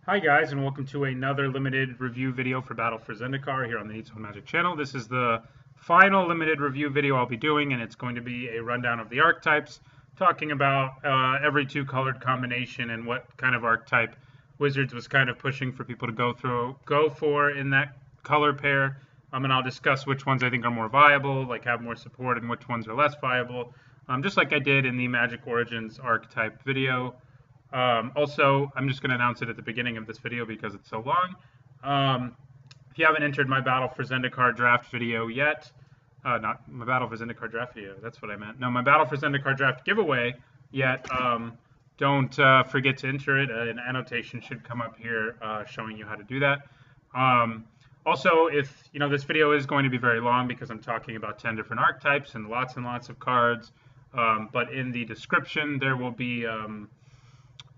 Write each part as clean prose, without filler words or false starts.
Hi guys, and welcome to another limited review video for Battle for Zendikar here on the Neat Zone Magic channel. This is the final limited review video I'll be doing, and it's going to be a rundown of the archetypes, talking about every two colored combination and what kind of archetype Wizards was kind of pushing for people to go for in that color pair. And I'll discuss which ones I think are more viable, like have more support, and which ones are less viable, just like I did in the Magic Origins archetype video. Also, I'm just going to announce it at the beginning of this video because it's so long. If you haven't entered my Battle for Zendikar draft video yet, not my Battle for Zendikar draft video, that's what I meant. No, my Battle for Zendikar draft giveaway yet, don't forget to enter it. An annotation should come up here showing you how to do that. Also, if you know, this video is going to be very long because I'm talking about 10 different archetypes and lots of cards, but in the description there will be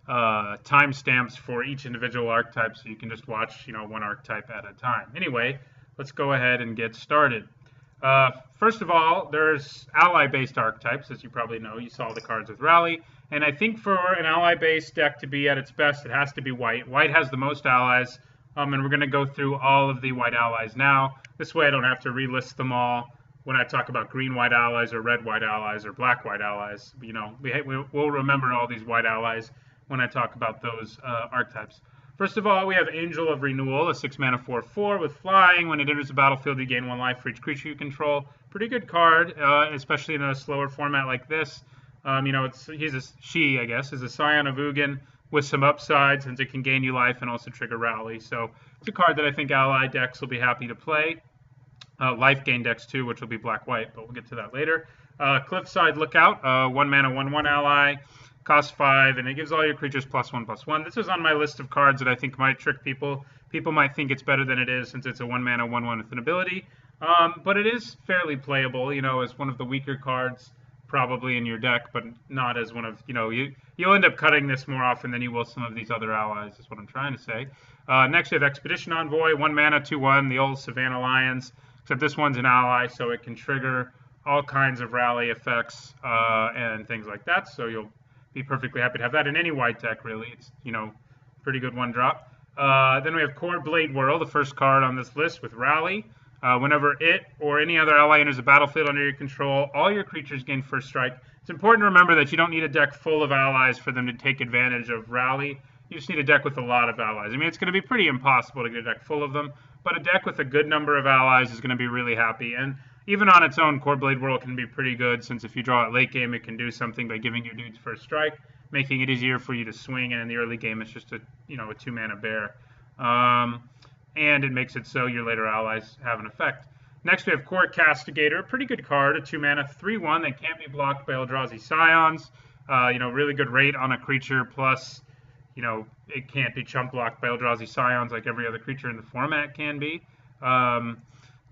timestamps for each individual archetype, so you can just watch, one archetype at a time. Anyway, let's go ahead and get started. First of all, there's ally-based archetypes, as you probably know. You saw the cards with Rally, and I think for an ally-based deck to be at its best, it has to be white. White has the most allies, and we're going to go through all of the white allies now. This way I don't have to relist them all when I talk about green-white allies or red-white allies or black-white allies. We'll remember all these white allies when I talk about those archetypes. First of all, we have Angel of Renewal, a 6-mana 4/4 with flying. When it enters the battlefield, you gain 1 life for each creature you control. Pretty good card, especially in a slower format like this. She, I guess, is a Scion of Ugin with some upside since it can gain you life and also trigger Rally. So it's a card that I think ally decks will be happy to play. Life gain decks too, which will be black-white, but we'll get to that later. Cliffside Lookout, 1 mana 1/1 ally. Costs 5, and it gives all your creatures +1/+1. This is on my list of cards that I think might trick people. People might think it's better than it is since it's a 1 mana 1/1 with an ability. But it is fairly playable, as one of the weaker cards probably in your deck, but not as one of, you'll end up cutting this more often than you will some of these other allies, is what I'm trying to say. Next we have Expedition Envoy, 1 mana 2/1, the old Savannah Lions, except this one's an ally, so it can trigger all kinds of rally effects and things like that, so you'll be perfectly happy to have that in any white deck, really. It's, pretty good 1-drop. Then we have Core Blade Whirl, the first card on this list with Rally. Whenever it or any other ally enters the battlefield under your control, all your creatures gain first strike. It's important to remember that you don't need a deck full of allies for them to take advantage of Rally. You just need a deck with a lot of allies. I mean, it's going to be pretty impossible to get a deck full of them, but a deck with a good number of allies is going to be really happy. And even on its own, Core Blade Whirl can be pretty good, since if you draw it late game, it can do something by giving your dudes first strike, making it easier for you to swing, and in the early game, it's just a 2-mana bear. And it makes it so your later allies have an effect. Next, we have Core Castigator, a pretty good card, a 2-mana 3/1 that can't be blocked by Eldrazi Scions. Really good rate on a creature, plus, it can't be chump blocked by Eldrazi Scions like every other creature in the format can be.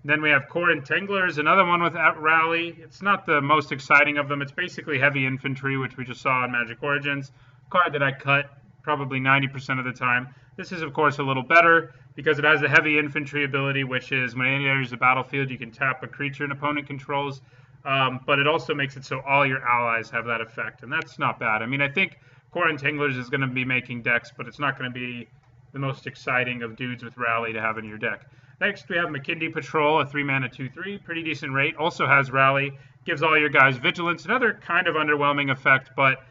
Then we have Core Entanglers, another one with Rally. It's not the most exciting of them. It's basically heavy infantry, which we just saw in Magic Origins. Card that I cut probably 90% of the time. This is, of course, a little better because it has the heavy infantry ability, which is when it enters the battlefield, you can tap a creature an opponent controls. But it also makes it so all your allies have that effect, and that's not bad. I mean, I think Core Entanglers is going to be making decks, but it's not going to be the most exciting of dudes with Rally to have in your deck. Next, we have Makindi Patrol, a 3-mana 2/3, pretty decent rate. Also has Rally, gives all your guys Vigilance, another kind of underwhelming effect, but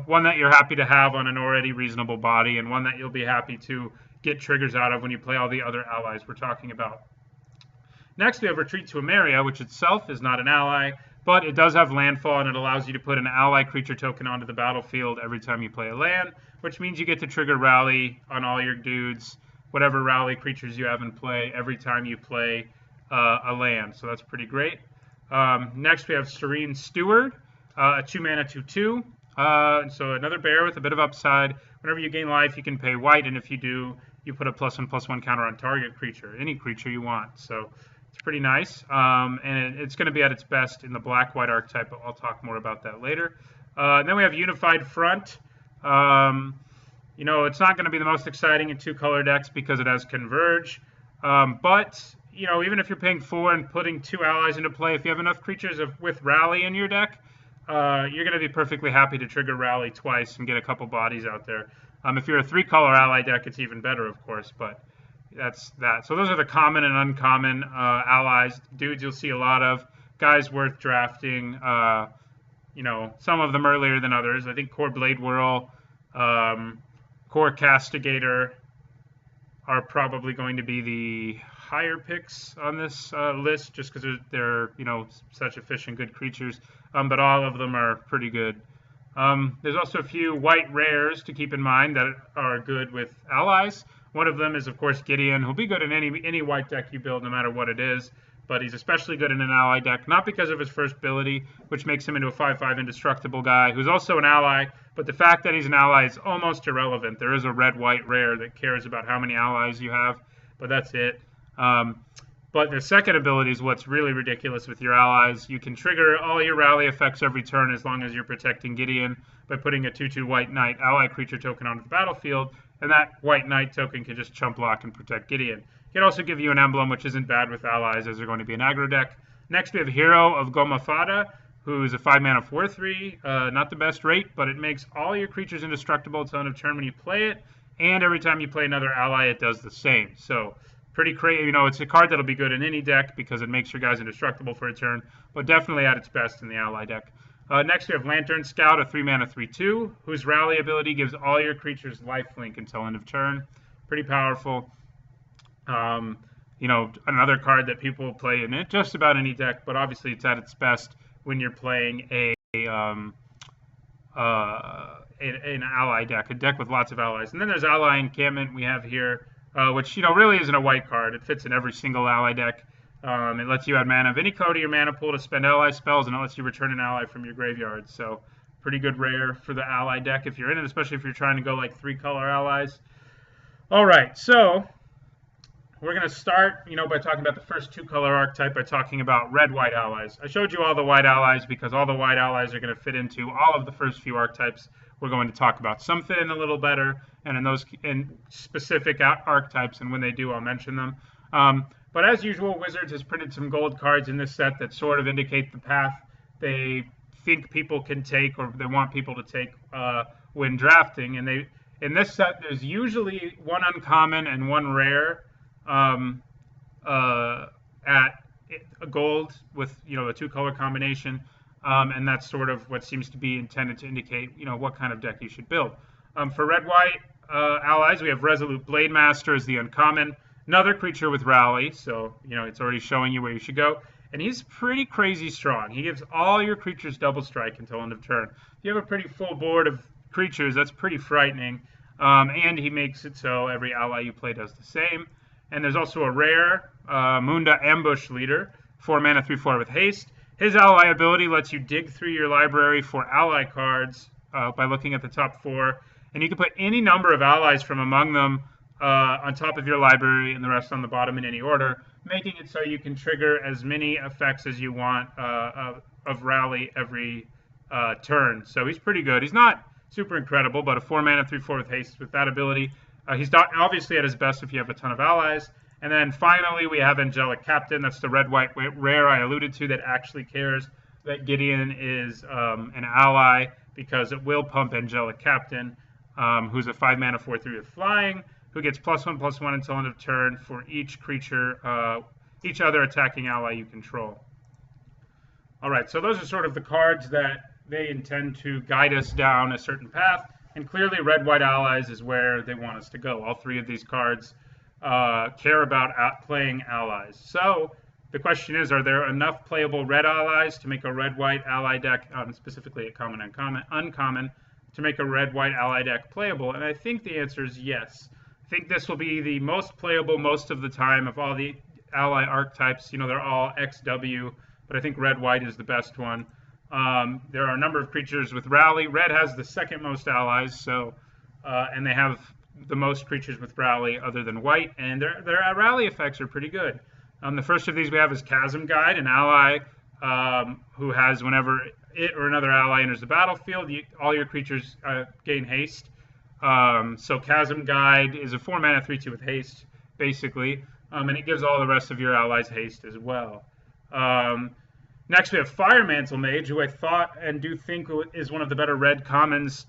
one that you're happy to have on an already reasonable body, and one that you'll be happy to get triggers out of when you play all the other allies we're talking about. Next, we have Retreat to Emeria, which itself is not an ally, but it does have landfall, and it allows you to put an ally creature token onto the battlefield every time you play a land, which means you get to trigger Rally on all your dudes, whatever Rally creatures you have in play, every time you play a land. So that's pretty great. Next, we have Serene Steward, a 2-mana 2/2. So another bear with a bit of upside. Whenever you gain life, you can pay white, and if you do, you put a +1/+1 counter on target creature, any creature you want. So it's pretty nice, and it's going to be at its best in the black-white archetype, but I'll talk more about that later. Then we have Unified Front. It's not going to be the most exciting in 2-color decks because it has Converge, but even if you're paying 4 and putting 2 allies into play, if you have enough creatures with Rally in your deck, you're going to be perfectly happy to trigger Rally twice and get a couple bodies out there. If you're a 3-color ally deck, it's even better, of course, but that's that. So those are the common and uncommon allies. Dudes you'll see a lot of. Guys worth drafting. Some of them earlier than others. I think Core Blade Whirl, Core Castigator are probably going to be the higher picks on this list, just because they're such efficient, good creatures. But all of them are pretty good. There's also a few white rares to keep in mind that are good with allies. One of them is, of course, Gideon, who'll be good in any white deck you build, no matter what it is. But he's especially good in an ally deck, not because of his first ability, which makes him into a 5/5 indestructible guy, who's also an ally, but the fact that he's an ally is almost irrelevant. There is a red-white rare that cares about how many allies you have, but that's it. But the second ability is what's really ridiculous with your allies. You can trigger all your rally effects every turn as long as you're protecting Gideon by putting a 2/2 white knight ally creature token onto the battlefield, and that white knight token can just chump block and protect Gideon. It can also give you an emblem, which isn't bad with allies, as they're going to be an aggro deck. Next, we have Hero of Gomafada, who's a 5-mana 4/3. Not the best rate, but it makes all your creatures indestructible until end of turn when you play it, and every time you play another ally, it does the same. So pretty crazy. It's a card that'll be good in any deck because it makes your guys indestructible for a turn, but definitely at its best in the ally deck. Next, we have Lantern Scout, a 3-mana 3/2, whose rally ability gives all your creatures lifelink until end of turn. Pretty powerful. Another card that people play in just about any deck, but obviously it's at its best when you're playing an ally deck, a deck with lots of allies. And then there's Ally Encampment we have here, which really isn't a white card. It fits in every single ally deck. It lets you add mana of any color to your mana pool to spend ally spells, and it lets you return an ally from your graveyard. So pretty good rare for the ally deck if you're in it, especially if you're trying to go like 3-color allies. All right, so we're going to start, by talking about the first 2-color archetype by talking about red-white allies. I showed you all the white allies because all the white allies are going to fit into all of the first few archetypes we're going to talk about. Some fit in a little better, and in specific archetypes, and when they do, I'll mention them. But as usual, Wizards has printed some gold cards in this set that sort of indicate the path they think people can take, or they want people to take when drafting. And in this set, there's usually one uncommon and one rare at a gold with a 2-color combination, and that's sort of what seems to be intended to indicate what kind of deck you should build. For red-white allies, we have Resolute Blade Master as the uncommon, another creature with rally, so it's already showing you where you should go, and he's pretty crazy strong. He gives all your creatures double strike until end of turn. If you have a pretty full board of creatures, that's pretty frightening, and he makes it so every ally you play does the same. And there's also a rare, Munda Ambush Leader, 4-mana 3/4 with haste. His ally ability lets you dig through your library for ally cards by looking at the top 4. And you can put any number of allies from among them on top of your library and the rest on the bottom in any order, making it so you can trigger as many effects as you want of rally every turn. So he's pretty good. He's not super incredible, but a 4-mana 3/4 with haste with that ability. He's obviously at his best if you have a ton of allies. And then finally, we have Angelic Captain. That's the red-white rare I alluded to that actually cares that Gideon is an ally because it will pump Angelic Captain, who's a 5-mana 4/3 with flying, who gets +1/+1 until end of turn for each creature, each other attacking ally you control. All right, so those are sort of the cards that they intend to guide us down a certain path. And clearly, red-white allies is where they want us to go. All 3 of these cards care about playing allies. So the question is, are there enough playable red allies to make a red-white ally deck, specifically a common and uncommon, to make a red-white ally deck playable? And I think the answer is yes. I think this will be the most playable most of the time of all the ally archetypes. They're all XW, but I think red-white is the best one. There are a number of creatures with rally. Red has the second most allies, and they have the most creatures with rally other than white, and their rally effects are pretty good. The first of these we have is Chasm Guide, an ally who has, whenever it or another ally enters the battlefield, all your creatures gain haste. So Chasm Guide is a 4-mana 3/2 with haste, basically, and it gives all the rest of your allies haste as well. Next, we have Firemantle Mage, who I thought and do think is one of the better red commons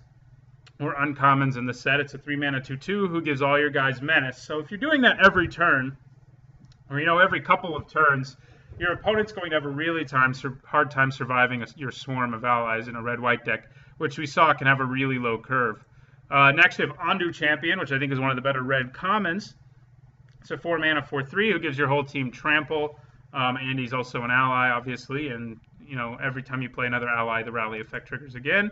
or uncommons in the set. It's a 3-mana 2/2 who gives all your guys menace. So if you're doing that every turn, or every couple of turns, your opponent's going to have a really hard time surviving your swarm of allies in a red-white deck, which we saw can have a really low curve. Next, we have Ondu Champion, which I think is one of the better red commons. It's a 4-mana 4/3 who gives your whole team trample, and he's also an ally, obviously. And every time you play another ally, the rally effect triggers again.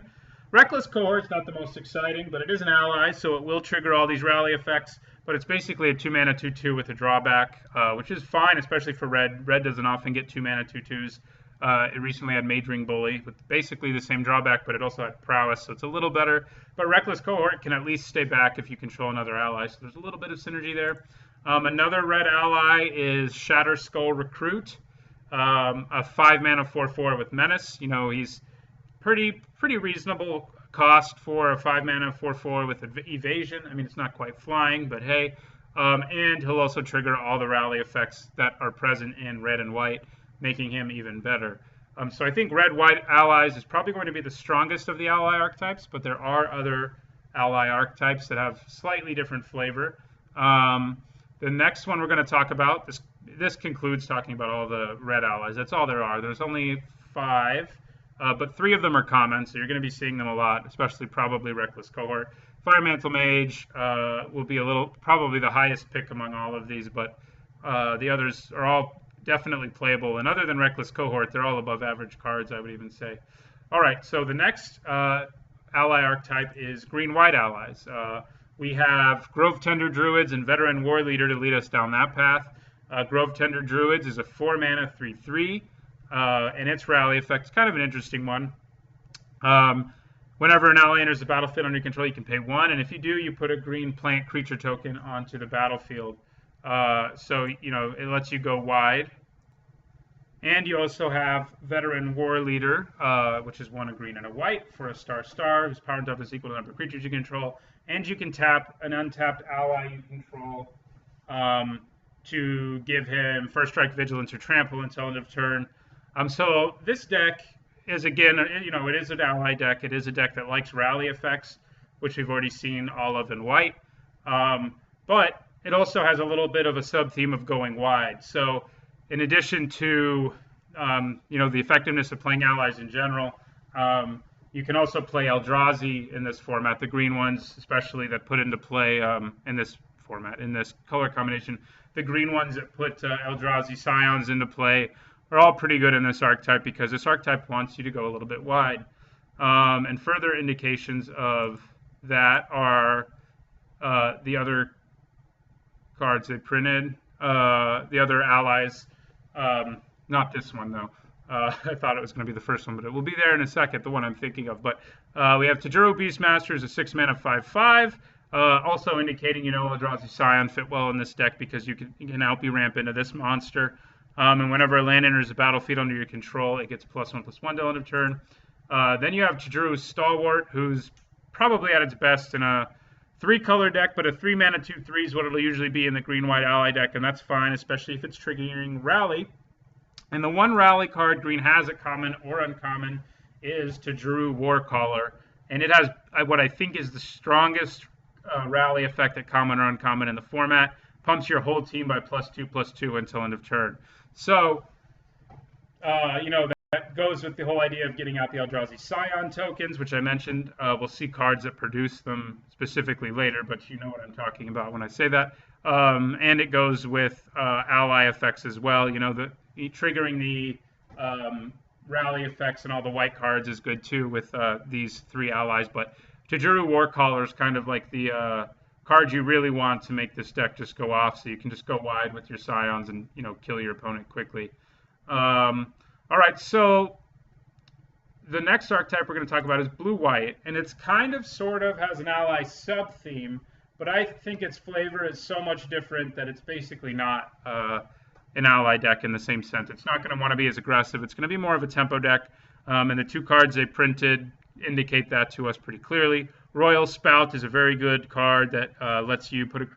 Reckless Cohort's not the most exciting, but it is an ally, so it will trigger all these rally effects. But it's basically a 2-mana 2/2 with a drawback, which is fine, especially for red. Red doesn't often get 2-mana 2/2s. It recently had Mage Ring Bully with basically the same drawback, but it also had Prowess, so it's a little better. But Reckless Cohort can at least stay back if you control another ally, so there's a little bit of synergy there. Another red ally is Shatterskull Recruit, a 5-mana 4/4 with Menace. He's pretty reasonable cost for a 5-mana 4/4 with evasion. I mean, it's not quite flying, but hey. And he'll also trigger all the rally effects that are present in red and white, making him even better. So I think red-white allies is probably going to be the strongest of the ally archetypes, but there are other ally archetypes that have slightly different flavor. The next one we're going to talk about, this concludes talking about all the red allies. That's all there are. There's only 5. But 3 of them are common, so you're going to be seeing them a lot, especially probably Reckless Cohort. Firemantle Mage will be probably the highest pick among all of these, but the others are all definitely playable. And other than Reckless Cohort, they're all above average cards, I would even say. All right, so the next ally archetype is green-white allies. We have Grove Tender Druids and Veteran War Leader to lead us down that path. Grove Tender Druids is a 4-mana 3/3. And its rally effect is kind of an interesting one. Whenever an ally enters the battlefield under your control, you can pay 1, and if you do, you put a green plant creature token onto the battlefield. So it lets you go wide. And you also have Veteran War Leader, which is 1 a green and a white for a star, whose power and toughness is equal to the number of creatures you control. And you can tap an untapped ally you control to give him First Strike, Vigilance, or Trample until end of turn. So this deck is, again, it is an ally deck. It is a deck that likes rally effects, which we've already seen all of in white. But it also has a little bit of a sub-theme of going wide. So in addition to, the effectiveness of playing allies in general, you can also play Eldrazi in this format, the green ones especially that put into play in this format, in this color combination. The green ones that put Eldrazi Scions into play are all pretty good in this archetype because this archetype wants you to go a little bit wide. And further indications of that are the other cards they printed, the other allies. Not this one, though. I thought it was going to be the first one, but it will be there in a second, the one I'm thinking of. But we have Tajuru Beastmaster as a 6-mana 5/5. Also indicating, Eldrazi Scion fit well in this deck because you can out-be ramp into this monster. And whenever a land enters the battlefield under your control, it gets +1/+1 till end of turn. Then you have Tajuru's Stalwart, who's probably at its best in a 3-color deck, but a 3-mana 2/3 is what it'll usually be in the green-white ally deck, and that's fine, especially if it's triggering Rally. And the one Rally card green has at common or uncommon is Tajuru Warcaller, and it has what I think is the strongest Rally effect at common or uncommon in the format. Pumps your whole team by +2/+2 until end of turn. So, that goes with the whole idea of getting out the Eldrazi Scion tokens, which I mentioned. We'll see cards that produce them specifically later, but you know what I'm talking about when I say that. And it goes with ally effects as well. Triggering the rally effects and all the white cards is good too with these 3 allies. But Tajuru Warcaller is kind of like the card you really want to make this deck just go off, so you can just go wide with your Scions and kill your opponent quickly. All right, so the next archetype we're going to talk about is blue-white, and it's kind of sort of has an ally sub-theme, but I think its flavor is so much different that it's basically not an ally deck in the same sense. It's not going to want to be as aggressive. It's going to be more of a tempo deck, and the 2 cards they printed indicate that to us pretty clearly. Royal Spout is a very good card that lets you put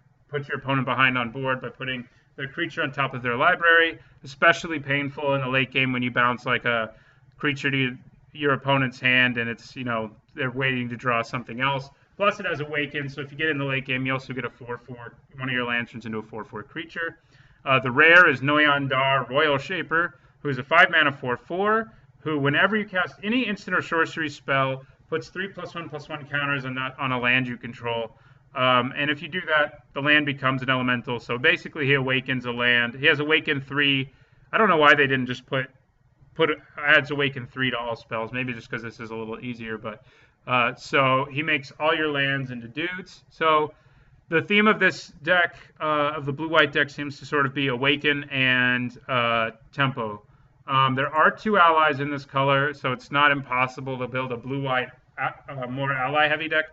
your opponent behind on board by putting their creature on top of their library. Especially painful in the late game when you bounce like a creature to your opponent's hand and it's, they're waiting to draw something else. Plus it has Awaken, so if you get in the late game, you also get a 4/4. One of your lands turns into a 4/4 creature. The rare is Noyan Dar, Royal Shaper, who is a 5-mana 4/4, who whenever you cast any instant or sorcery spell, puts 3+1/+1 counters on a land you control. And if you do that, the land becomes an elemental. So basically he awakens a land. He has Awaken 3. I don't know why they didn't just adds Awaken 3 to all spells. Maybe just because this is a little easier. But so he makes all your lands into dudes. So the theme of this deck, of the blue-white deck, seems to sort of be Awaken and Tempo. There are 2 allies in this color, so it's not impossible to build a blue-white, more ally-heavy deck.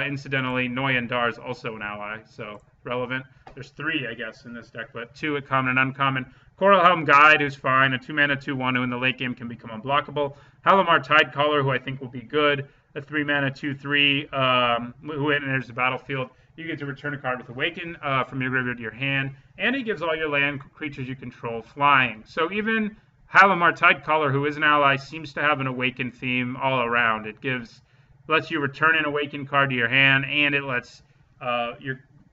Incidentally, Noyan Dar is also an ally, so relevant. There's 3, I guess, in this deck, but 2 at common and uncommon. Coralhelm Guide, who's fine, a 2-mana 2/1 who in the late game can become unblockable. Halimar Tidecaller, who I think will be good, a 3-mana 2/3 who enters the battlefield. You get to return a card with Awaken from your graveyard to your hand, and he gives all your land creatures you control flying. So even Halimar Tidecaller, who is an ally, seems to have an Awaken theme all around. It lets you return an Awakened card to your hand, and it lets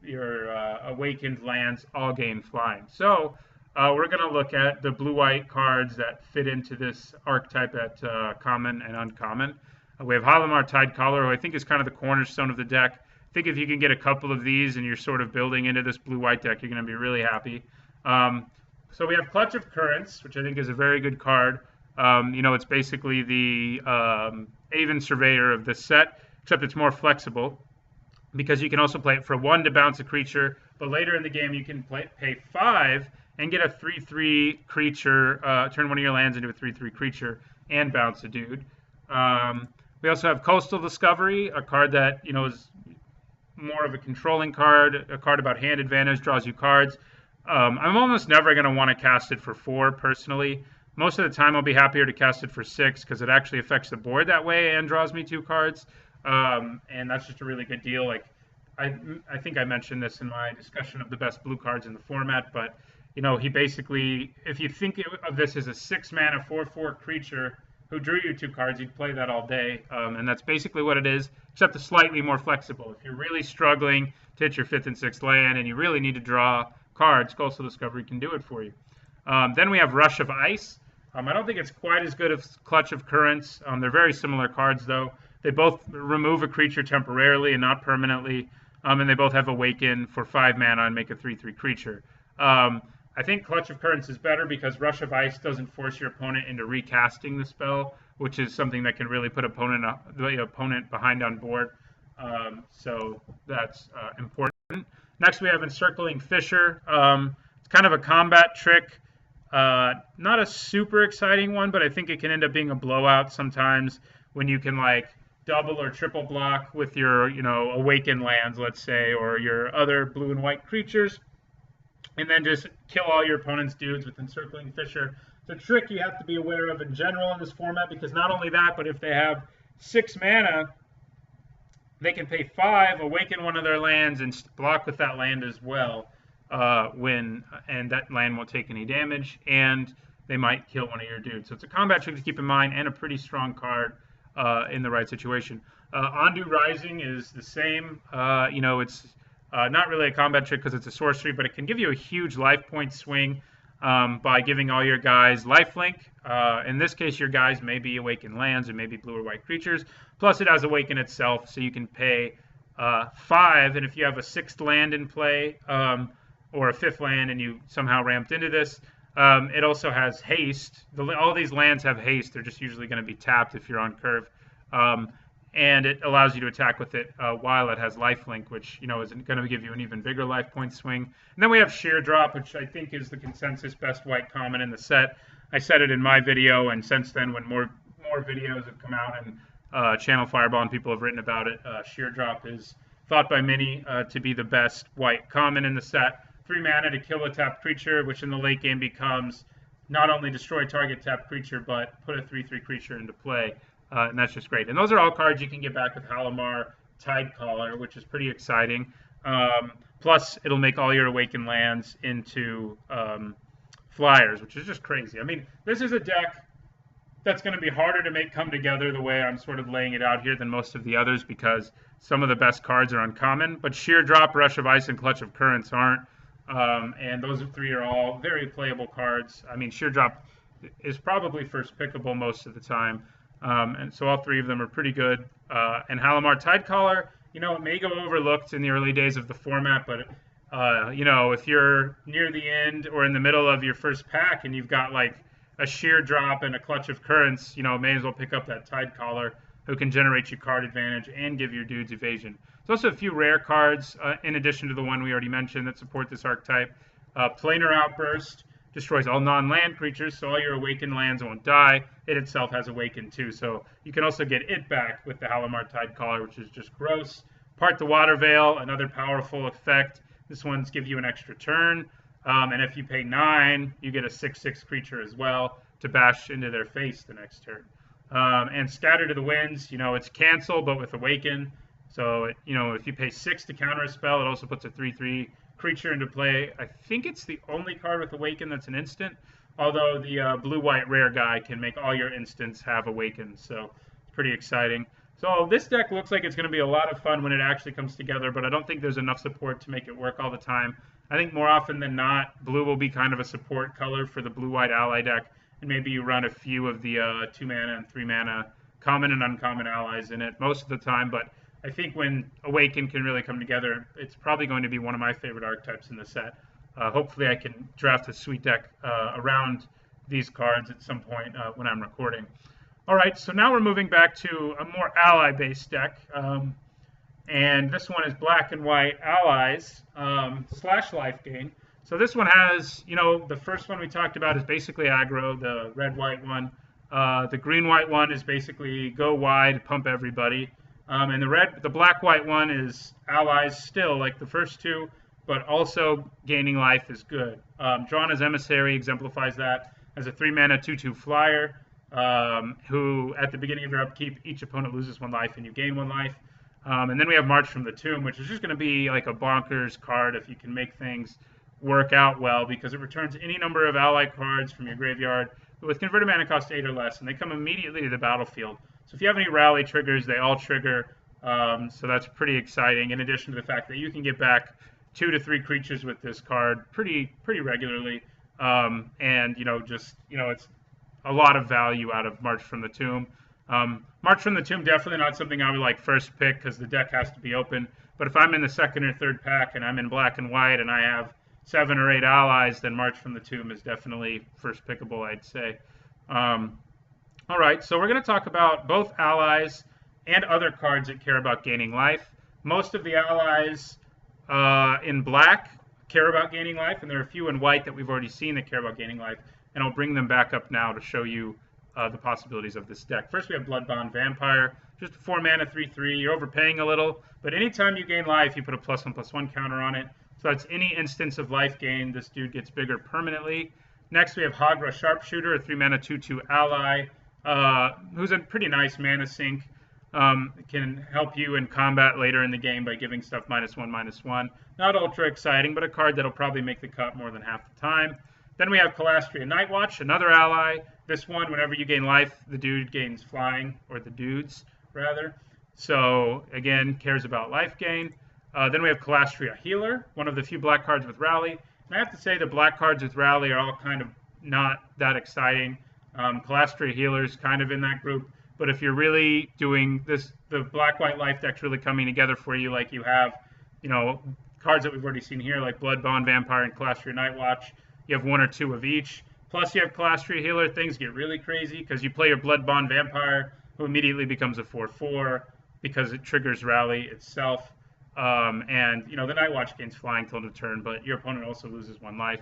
your Awakened lands all gain flying. So we're going to look at the blue-white cards that fit into this archetype at common and uncommon. We have Halimar Tidecaller, who I think is kind of the cornerstone of the deck. I think if you can get a couple of these and you're sort of building into this blue-white deck, you're going to be really happy. So we have Clutch of Currents, which I think is a very good card. It's basically the Aven Surveyor of this set, except it's more flexible because you can also play it for 1 to bounce a creature, but later in the game you can pay 5 and get a 3/3 creature, turn one of your lands into a 3/3 creature and bounce a dude. We also have Coastal Discovery, a card that is more of a controlling card, a card about hand advantage, draws you cards. I'm almost never going to want to cast it for 4 personally. Most of the time I'll be happier to cast it for 6 because it actually affects the board that way and draws me 2 cards. And that's just a really good deal. Like I think I mentioned this in my discussion of the best blue cards in the format, but he basically, if you think of this as a 6-mana 4/4 creature who drew you 2 cards, you'd play that all day. And that's basically what it is, except it's slightly more flexible. If you're really struggling to hit your 5th and 6th land and you really need to draw cards, Coastal Discovery can do it for you. Then we have Rush of Ice. I don't think it's quite as good as Clutch of Currents. They're very similar cards, though. They both remove a creature temporarily and not permanently, and they both have Awaken for 5 mana and make a 3/3 creature. I think Clutch of Currents is better because Rush of Ice doesn't force your opponent into recasting the spell, which is something that can really put the opponent behind on board. So that's important. Next, we have Encircling Fissure. It's kind of a combat trick. Not a super exciting one, but I think it can end up being a blowout sometimes when you can double or triple block with your Awakened lands, let's say, or your other blue and white creatures, and then just kill all your opponent's dudes with Encircling Fissure. It's a trick you have to be aware of in general in this format, because not only that, but if they have 6 mana, they can pay 5, awaken one of their lands, and block with that land as well. And that land won't take any damage, and they might kill one of your dudes. So it's a combat trick to keep in mind, and a pretty strong card in the right situation. Ondu Rising is the same. It's not really a combat trick because it's a sorcery, but it can give you a huge life point swing by giving all your guys lifelink. In this case, your guys may be Awakened lands and maybe blue or white creatures. Plus, it has Awaken itself, so you can pay 5, and if you have a 6th land in play, or a 5th land, and you somehow ramped into this, it also has haste. All these lands have haste. They're just usually going to be tapped if you're on curve. And it allows you to attack with it while it has lifelink, which is going to give you an even bigger life point swing. And then we have Sheer Drop, which I think is the consensus best white common in the set. I said it in my video, and since then, when more videos have come out and Channel Fireball and people have written about it, Sheer Drop is thought by many to be the best white common in the set. 3 mana to kill a tapped creature, which in the late game becomes not only destroy target tapped creature, but put a 3/3 creature into play. And that's just great. And those are all cards you can get back with Halimar Tidecaller, which is pretty exciting. Plus, it'll make all your Awakened lands into flyers, which is just crazy. I mean, this is a deck that's going to be harder to make come together the way I'm sort of laying it out here than most of the others because some of the best cards are uncommon. But Sheer Drop, Rush of Ice, and Clutch of Currents aren't. And those three are all very playable cards. I mean, Sheer Drop is probably first pickable most of the time. And so all three of them are pretty good. And Halimar Tidecaller, you know, it may go overlooked in the early days of the format, but, you know, if you're near the end or in the middle of your first pack and you've got like a Sheer Drop and a Clutch of Currents, you know, may as well pick up that Tidecaller who can generate you card advantage and give your dudes evasion. There's also a few rare cards in addition to the one we already mentioned that support this archetype. Planar Outburst destroys all non-land creatures, so all your Awakened lands won't die. It itself has Awakened too, so you can also get it back with the Halimar Tidecaller, which is just gross. Part the Water Veil, another powerful effect. This one's give you an extra turn. And if you pay 9, you get a 6/6 creature as well to bash into their face the next turn. And Scatter to the Winds, you know, it's cancel, but with Awaken. So, you know, if you pay 6 to counter a spell, it also puts a 3/3 creature into play. I think it's the only card with Awaken that's an instant, although the blue-white rare guy can make all your instants have Awaken. So it's pretty exciting. So this deck looks like it's going to be a lot of fun when it actually comes together, but I don't think there's enough support to make it work all the time. I think more often than not, blue will be kind of a support color for the blue-white ally deck, and maybe you run a few of the 2-mana and 3-mana common and uncommon allies in it most of the time, but I think when Awaken can really come together, it's probably going to be one of my favorite archetypes in the set. Hopefully I can draft a sweet deck around these cards at some point when I'm recording. All right, so now we're moving back to a more ally-based deck. And this one is black and white allies / life gain. So this one has, you know, the first one we talked about is basically aggro, the red-white one. The green-white one is basically go wide, pump everybody. And the black-white one is allies still, like the first two, but also gaining life is good. Drawn as Emissary exemplifies that as a 3-mana 2/2 flyer, who at the beginning of your upkeep, each opponent loses 1 life and you gain 1 life. And then we have March from the Tomb, which is just going to be like a bonkers card if you can make things work out well, because it returns any number of ally cards from your graveyard with converted mana cost 8 or less, and they come immediately to the battlefield. So if you have any rally triggers, they all trigger. So that's pretty exciting, in addition to the fact that you can get back 2 to 3 creatures with this card pretty regularly. And, you know, it's a lot of value out of March from the Tomb. March from the Tomb, definitely not something I would like first pick because the deck has to be open. But if I'm in the second or third pack and I'm in black and white and I have 7 or 8 allies, then March from the Tomb is definitely first pickable, I'd say. All right, so we're going to talk about both allies and other cards that care about gaining life. Most of the allies in black care about gaining life, and there are a few in white that we've already seen that care about gaining life. And I'll bring them back up now to show you the possibilities of this deck. First, we have Bloodbound Vampire, just a 4-mana 3/3. You're overpaying a little, but anytime you gain life, you put a +1/+1 counter on it. So that's any instance of life gain. This dude gets bigger permanently. Next, we have Hagra Sharpshooter, a 3-mana 2/2 ally, who's a pretty nice mana sink. Can help you in combat later in the game by giving stuff -1/-1. Not ultra exciting, but a card that'll probably make the cut more than half the time. Then we have Kalastria Nightwatch, another ally. This one, whenever you gain life, the dude gains flying, or the dudes, rather. So, again, cares about life gain. Then we have Kalastria Healer, one of the few black cards with Rally. And I have to say the black cards with Rally are all kind of not that exciting. Kalastria Healer is kind of in that group. But if you're really doing this, the black-white life deck's really coming together for you, like you have, you know, cards that we've already seen here, like Bloodbound Vampire and Kalastria Nightwatch. You have 1 or 2 of each. Plus you have Kalastria Healer. Things get really crazy because you play your Bloodbound Vampire, who immediately becomes a 4/4 because it triggers Rally itself. And, you know, the Nightwatch gains flying till the turn, but your opponent also loses 1 life.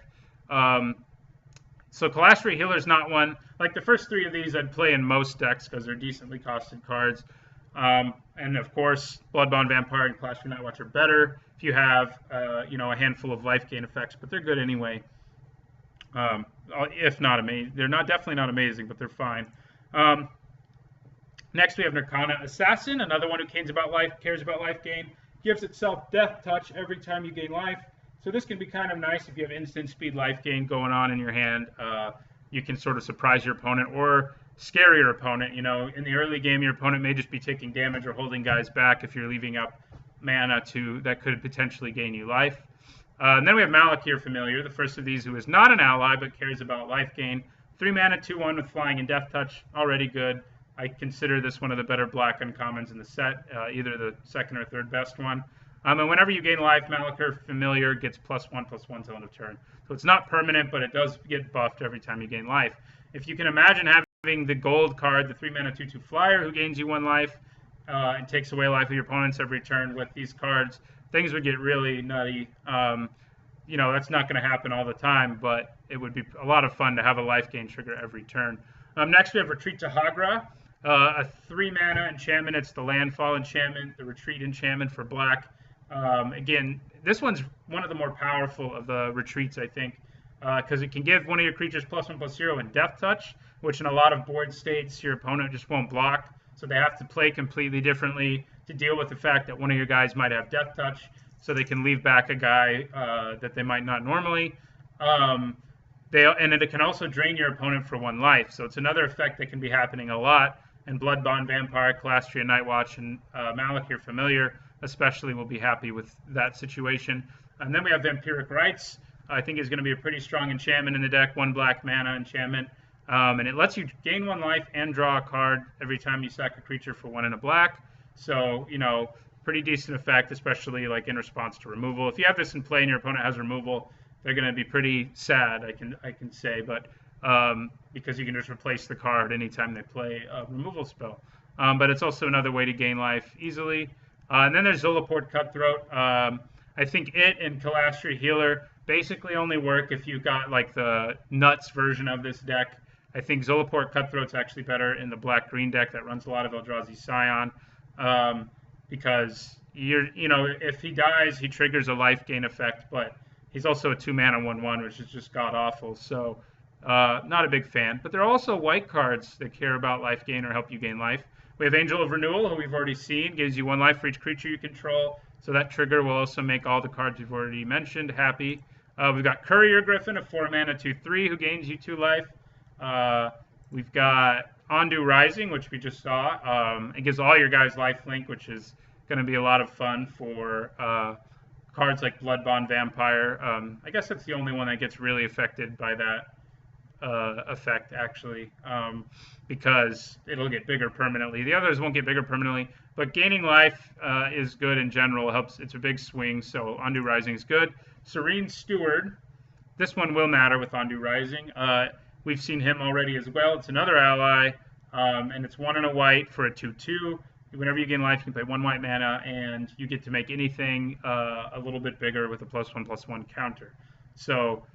So Kalastria Healer is not one. Like the first 3 of these I'd play in most decks because they're decently costed cards. And of course, Bloodbound Vampire and Kalastria Nightwatch are better if you have, you know, a handful of life gain effects, but they're good anyway. If not amazing. They're definitely not amazing, but they're fine. Next, we have Nirkana Assassin, another one who cares about life gain. Gives itself death touch every time you gain life. So this can be kind of nice if you have instant speed life gain going on in your hand. You can sort of surprise your opponent or scare your opponent. You know, in the early game, your opponent may just be taking damage or holding guys back if you're leaving up mana that could potentially gain you life. And then we have Malakir Familiar, the first of these who is not an ally but cares about life gain. 3 mana, 2/1 with flying and death touch, already good. I consider this one of the better black uncommons in the set, either the second or third best one. And whenever you gain life, Malakir Familiar gets +1/+1 till end of turn. So it's not permanent, but it does get buffed every time you gain life. If you can imagine having the gold card, the 3 mana 2/2 flyer who gains you 1 life and takes away life of your opponents every turn with these cards, things would get really nutty. You know, that's not going to happen all the time, but it would be a lot of fun to have a life gain trigger every turn. Next, we have Retreat to Hagra, a 3 mana enchantment. It's the landfall enchantment, the retreat enchantment for black. Again, this one's one of the more powerful of the retreats, I think, because it can give one of your creatures +1/+0 and death touch, which in a lot of board states your opponent just won't block. So they have to play completely differently to deal with the fact that one of your guys might have death touch, so they can leave back a guy that they might not normally. And it can also drain your opponent for 1 life. So it's another effect that can be happening a lot. And Bloodbond Vampire, Kalastria Nightwatch, and Malakir Familiar especially will be happy with that situation. And then we have Vampiric Rites. I think is going to be a pretty strong enchantment in the deck, 1 black mana enchantment. And it lets you gain 1 life and draw a card every time you sack a creature for 1 and a black. So, you know, pretty decent effect, especially like in response to removal. If you have this in play and your opponent has removal, they're going to be pretty sad, I can say, but because you can just replace the card anytime they play a removal spell. But it's also another way to gain life easily. And then there's Zulaport Cutthroat. I think it and Kalastria Healer basically only work if you got like the nuts version of this deck. I think Zulaport Cutthroat's actually better in the black-green deck that runs a lot of Eldrazi Scion, because you know, if he dies, he triggers a life gain effect, but he's also a 2 mana 1/1, which is just god awful. So not a big fan. But there are also white cards that care about life gain or help you gain life. We have Angel of Renewal, who we've already seen, gives you 1 life for each creature you control. So that trigger will also make all the cards we've already mentioned happy. We've got Courier Griffin, a 4 mana 2/3, who gains you 2 life. We've got Ondu Rising, which we just saw. It gives all your guys lifelink, which is going to be a lot of fun for cards like Bloodbond Vampire. I guess that's the only one that gets really affected by that effect, actually, because it'll get bigger permanently. The others won't get bigger permanently, but gaining life is good in general. Helps. It's a big swing, so Ondu Rising is good. Serene Steward. This one will matter with Ondu Rising. We've seen him already as well. It's another ally, and it's 1 and a white for a 2/2. Whenever you gain life, you can play 1 white mana, and you get to make anything a little bit bigger with a +1/+1 counter. So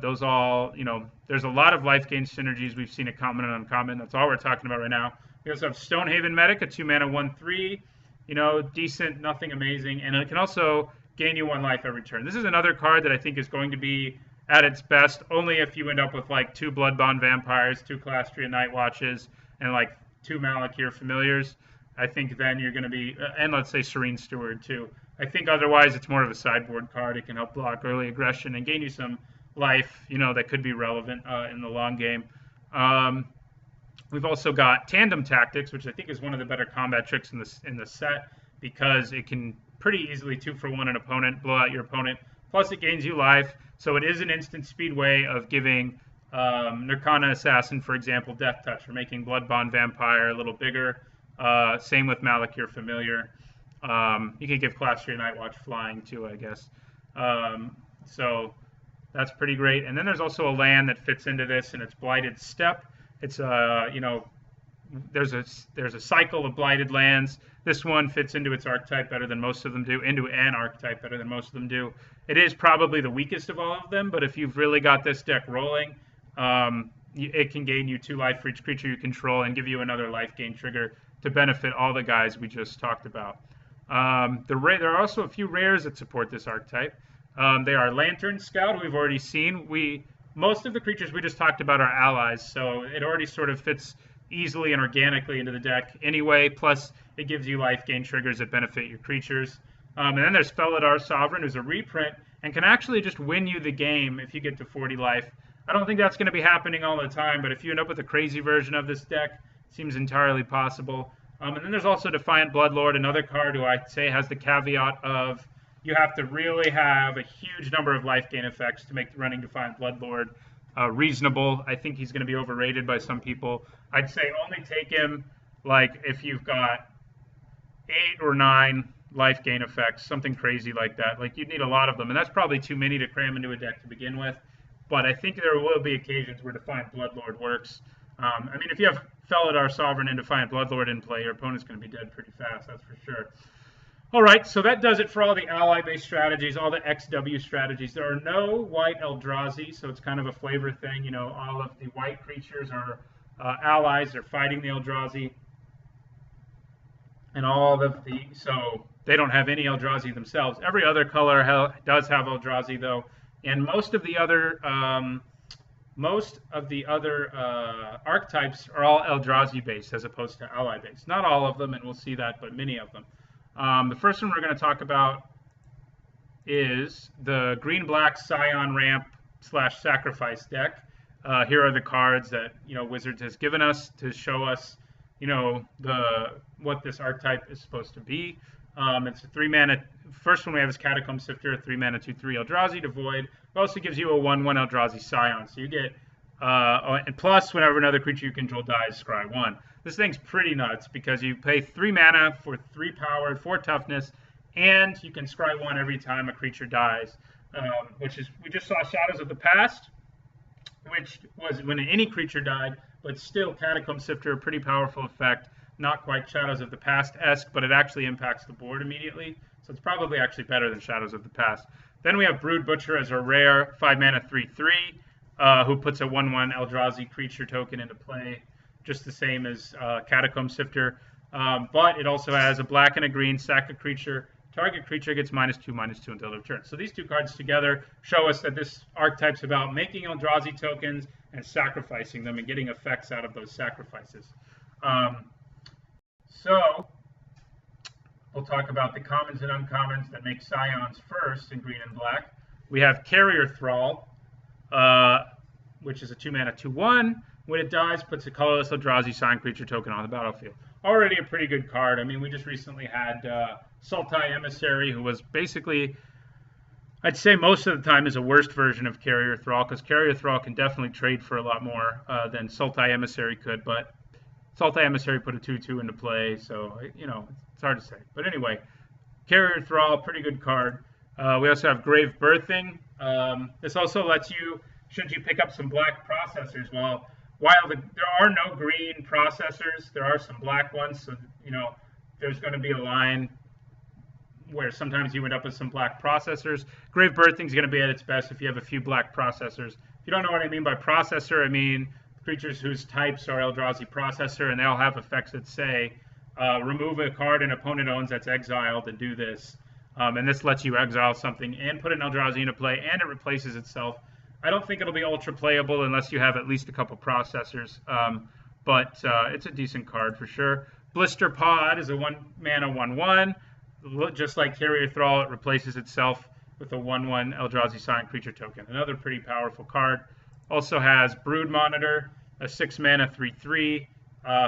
those all, you know, there's a lot of life gain synergies. We've seen a common and uncommon. That's all we're talking about right now. We also have Stonehaven Medic, a 2 mana 1/3. You know, decent, nothing amazing, and it can also gain you 1 life every turn. This is another card that I think is going to be at its best only if you end up with like 2 Bloodbond Vampires, 2 Kalastria Nightwatches, and like 2 Malakir Familiars. I think then you're going to be, and let's say Serene Steward too. I think otherwise it's more of a sideboard card. It can help block early aggression and gain you some life, you know, that could be relevant in the long game. We've also got Tandem Tactics, which I think is one of the better combat tricks in the set, because it can pretty easily 2-for-1 an opponent, blow out your opponent. Plus it gains you life, so it is an instant speed way of giving Nirkana Assassin, for example, death touch, or making Bloodbond Vampire a little bigger. Same with Malakir Familiar. You can give Kalastria Nightwatch flying too, I guess. So that's pretty great. And then there's also a land that fits into this, and it's Blighted Steppe. It's you know, there's a cycle of blighted lands. This one fits into its archetype better than most of them do, into an archetype better than most of them do. It is probably the weakest of all of them, but if you've really got this deck rolling, it can gain you 2 life for each creature you control and give you another life gain trigger to benefit all the guys we just talked about. There are also a few rares that support this archetype. They are Lantern Scout, who we've already seen. Most of the creatures we just talked about are allies, so it already sort of fits easily and organically into the deck anyway. Plus, it gives you life gain triggers that benefit your creatures. And then there's Felidar Sovereign, who's a reprint and can actually just win you the game if you get to 40 life. I don't think that's going to be happening all the time, but if you end up with a crazy version of this deck, it seems entirely possible. And then there's also Defiant Bloodlord, another card who I'd say has the caveat of you have to really have a huge number of life gain effects to make running Defiant Bloodlord reasonable. I think he's going to be overrated by some people. I'd say only take him like if you've got 8 or 9 life gain effects, something crazy like that. Like you'd need a lot of them, and that's probably too many to cram into a deck to begin with. But I think there will be occasions where Defiant Bloodlord works. I mean, if you have Felidar Sovereign and Defiant Bloodlord in play, your opponent's going to be dead pretty fast, that's for sure. All right, so that does it for all the ally-based strategies, all the XW strategies. There are no white Eldrazi, so it's kind of a flavor thing. You know, all of the white creatures are allies. They're fighting the Eldrazi. And all of the, so they don't have any Eldrazi themselves. Every other color does have Eldrazi, though. And most of the other archetypes are all Eldrazi based as opposed to ally based. Not all of them, and we'll see that, but many of them. The first one we're going to talk about is the green-black Scion Ramp / Sacrifice deck. Here are the cards that Wizards has given us to show us what this archetype is supposed to be. It's a 3-mana. First one we have is Catacomb Sifter, a 3-mana 2/3 Eldrazi to void. It also gives you a 1/1 Eldrazi Scion, so you get and plus whenever another creature you control dies, scry 1. This thing's pretty nuts because you pay 3 mana for 3 power, 4 toughness, and you can scry 1 every time a creature dies. Which is, we just saw Shadows of the Past, which was when any creature died, but still Catacomb Sifter, a pretty powerful effect. Not quite Shadows of the Past-esque, but it actually impacts the board immediately. So it's probably actually better than Shadows of the Past. Then we have Brood Butcher as a rare 5-mana 3/3, who puts a 1/1 Eldrazi creature token into play, just the same as Catacomb Sifter. But it also has a black and a green, sack a creature. Target creature gets -2/-2 until their turn. So these two cards together show us that this archetype's about making Eldrazi tokens and sacrificing them and getting effects out of those sacrifices. So we'll talk about the commons and uncommons that make Scions first in green and black. We have Carrier Thrall, which is a 2-mana 2/1. When it dies, puts a colorless Eldrazi Scion creature token on the battlefield. Already a pretty good card. I mean, we just recently had Sultai Emissary, who was basically, I'd say most of the time is a worst version of Carrier Thrall, because Carrier Thrall can definitely trade for a lot more than Sultai Emissary could, but Sultai Emissary put a 2/2 into play, so, it's hard to say. But anyway, Carrier Thrall, pretty good card. We also have Grave Birthing. This also lets you, should you pick up some black processors, while there are no green processors, there are some black ones, so, there's going to be a line where sometimes you end up with some black processors. Grave Birthing is going to be at its best if you have a few black processors. If you don't know what I mean by processor, I mean creatures whose types are Eldrazi Processor, and they all have effects that say, remove a card an opponent owns that's exiled and do this. And this lets you exile something and put an Eldrazi into play, and it replaces itself. I don't think it'll be ultra playable unless you have at least a couple processors, but it's a decent card for sure. Blister Pod is a 1-mana 1/1. Just like Carrier Thrall, it replaces itself with a 1/1 Eldrazi Scion creature token. Another pretty powerful card. Also has Brood Monitor, a 6-mana 3/3,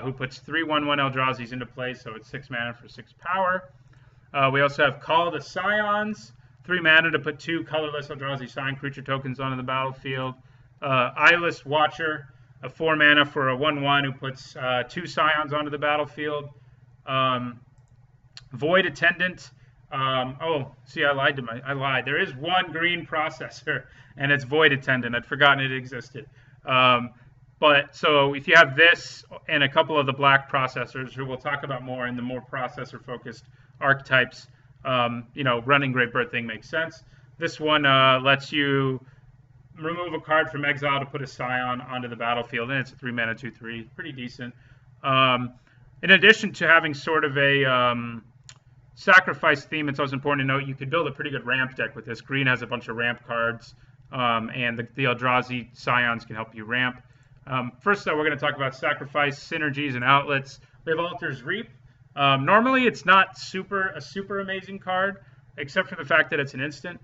who puts 3 1/1 Eldrazi's into play, so it's 6 mana for 6 power. We also have Call the Scions, 3 mana to put 2 colorless Eldrazi Scion creature tokens onto the battlefield. Eyeless Watcher, a 4 mana for a 1/1 who puts 2 Scions onto the battlefield. Void Attendant. I lied. There is one green processor, and it's Void Attendant. I'd forgotten it existed. But so if you have this and a couple of the black processors, who we'll talk about more in the more processor-focused archetypes, running Grave Birthing makes sense. This one lets you remove a card from exile to put a Scion onto the battlefield, and it's a 3-mana 2/3, pretty decent. In addition to having sort of a sacrifice theme, it's also important to note you could build a pretty good ramp deck with this. Green has a bunch of ramp cards, and the Eldrazi Scions can help you ramp. First, though, we're going to talk about sacrifice, synergies, and outlets. We have Altar's Reap. Normally, it's not a super amazing card, except for the fact that it's an instant,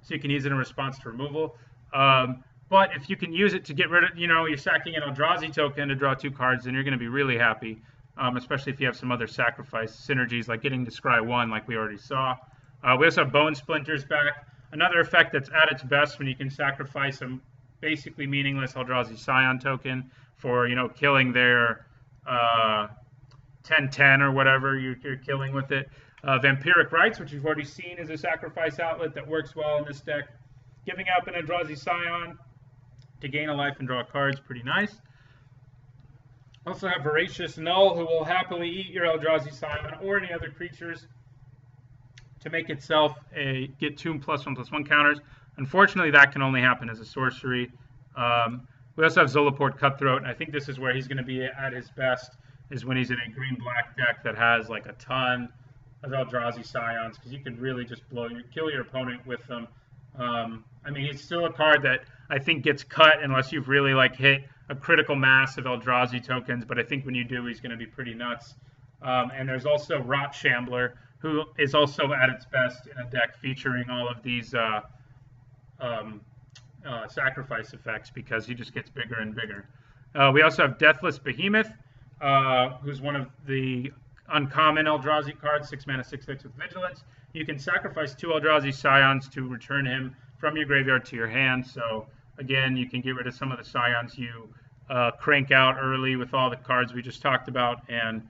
so you can use it in response to removal. But if you can use it to get rid of, you're sacking an Eldrazi token to draw 2 cards, then you're going to be really happy, especially if you have some other sacrifice synergies, like getting to Scry 1, like we already saw. We also have Bone Splinters back. Another effect that's at its best when you can sacrifice a basically meaningless Eldrazi Scion token for, killing their 10/10 or whatever you're killing with it. Vampiric Rites, which you've already seen is a sacrifice outlet that works well in this deck. Giving up an Eldrazi Scion to gain a life and draw cards, pretty nice. Also have Voracious Null, who will happily eat your Eldrazi Scion or any other creatures to make itself get 2 +1/+1 counters. Unfortunately, that can only happen as a sorcery. We also have Zolaport Cutthroat, and I think this is where he's going to be at his best, is when he's in a green-black deck that has like a ton of Eldrazi Scions, because you can really just kill your opponent with them. I mean, he's still a card that I think gets cut unless you've really hit a critical mass of Eldrazi tokens, but I think when you do, he's going to be pretty nuts. And there's also Rot Shambler, who is also at its best in a deck featuring all of these sacrifice effects, because he just gets bigger and bigger. We also have Deathless Behemoth, who's one of the uncommon Eldrazi cards, 6 mana, 6/6 with Vigilance. You can sacrifice 2 Eldrazi Scions to return him from your graveyard to your hand. So again, you can get rid of some of the Scions you crank out early with all the cards we just talked about and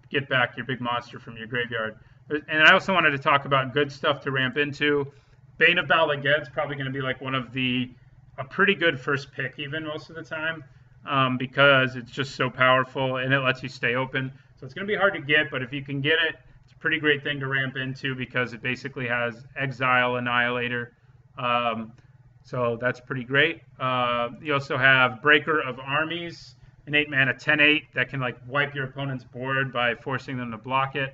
get back your big monster from your graveyard. And I also wanted to talk about good stuff to ramp into. Bane of Bala Ged is probably going to be one of a pretty good first pick even most of the time, because it's just so powerful and it lets you stay open. So it's going to be hard to get, but if you can get it, it's a pretty great thing to ramp into, because it basically has Exile Annihilator. So that's pretty great. You also have Breaker of Armies, an 8 mana 10/8 that can wipe your opponent's board by forcing them to block it.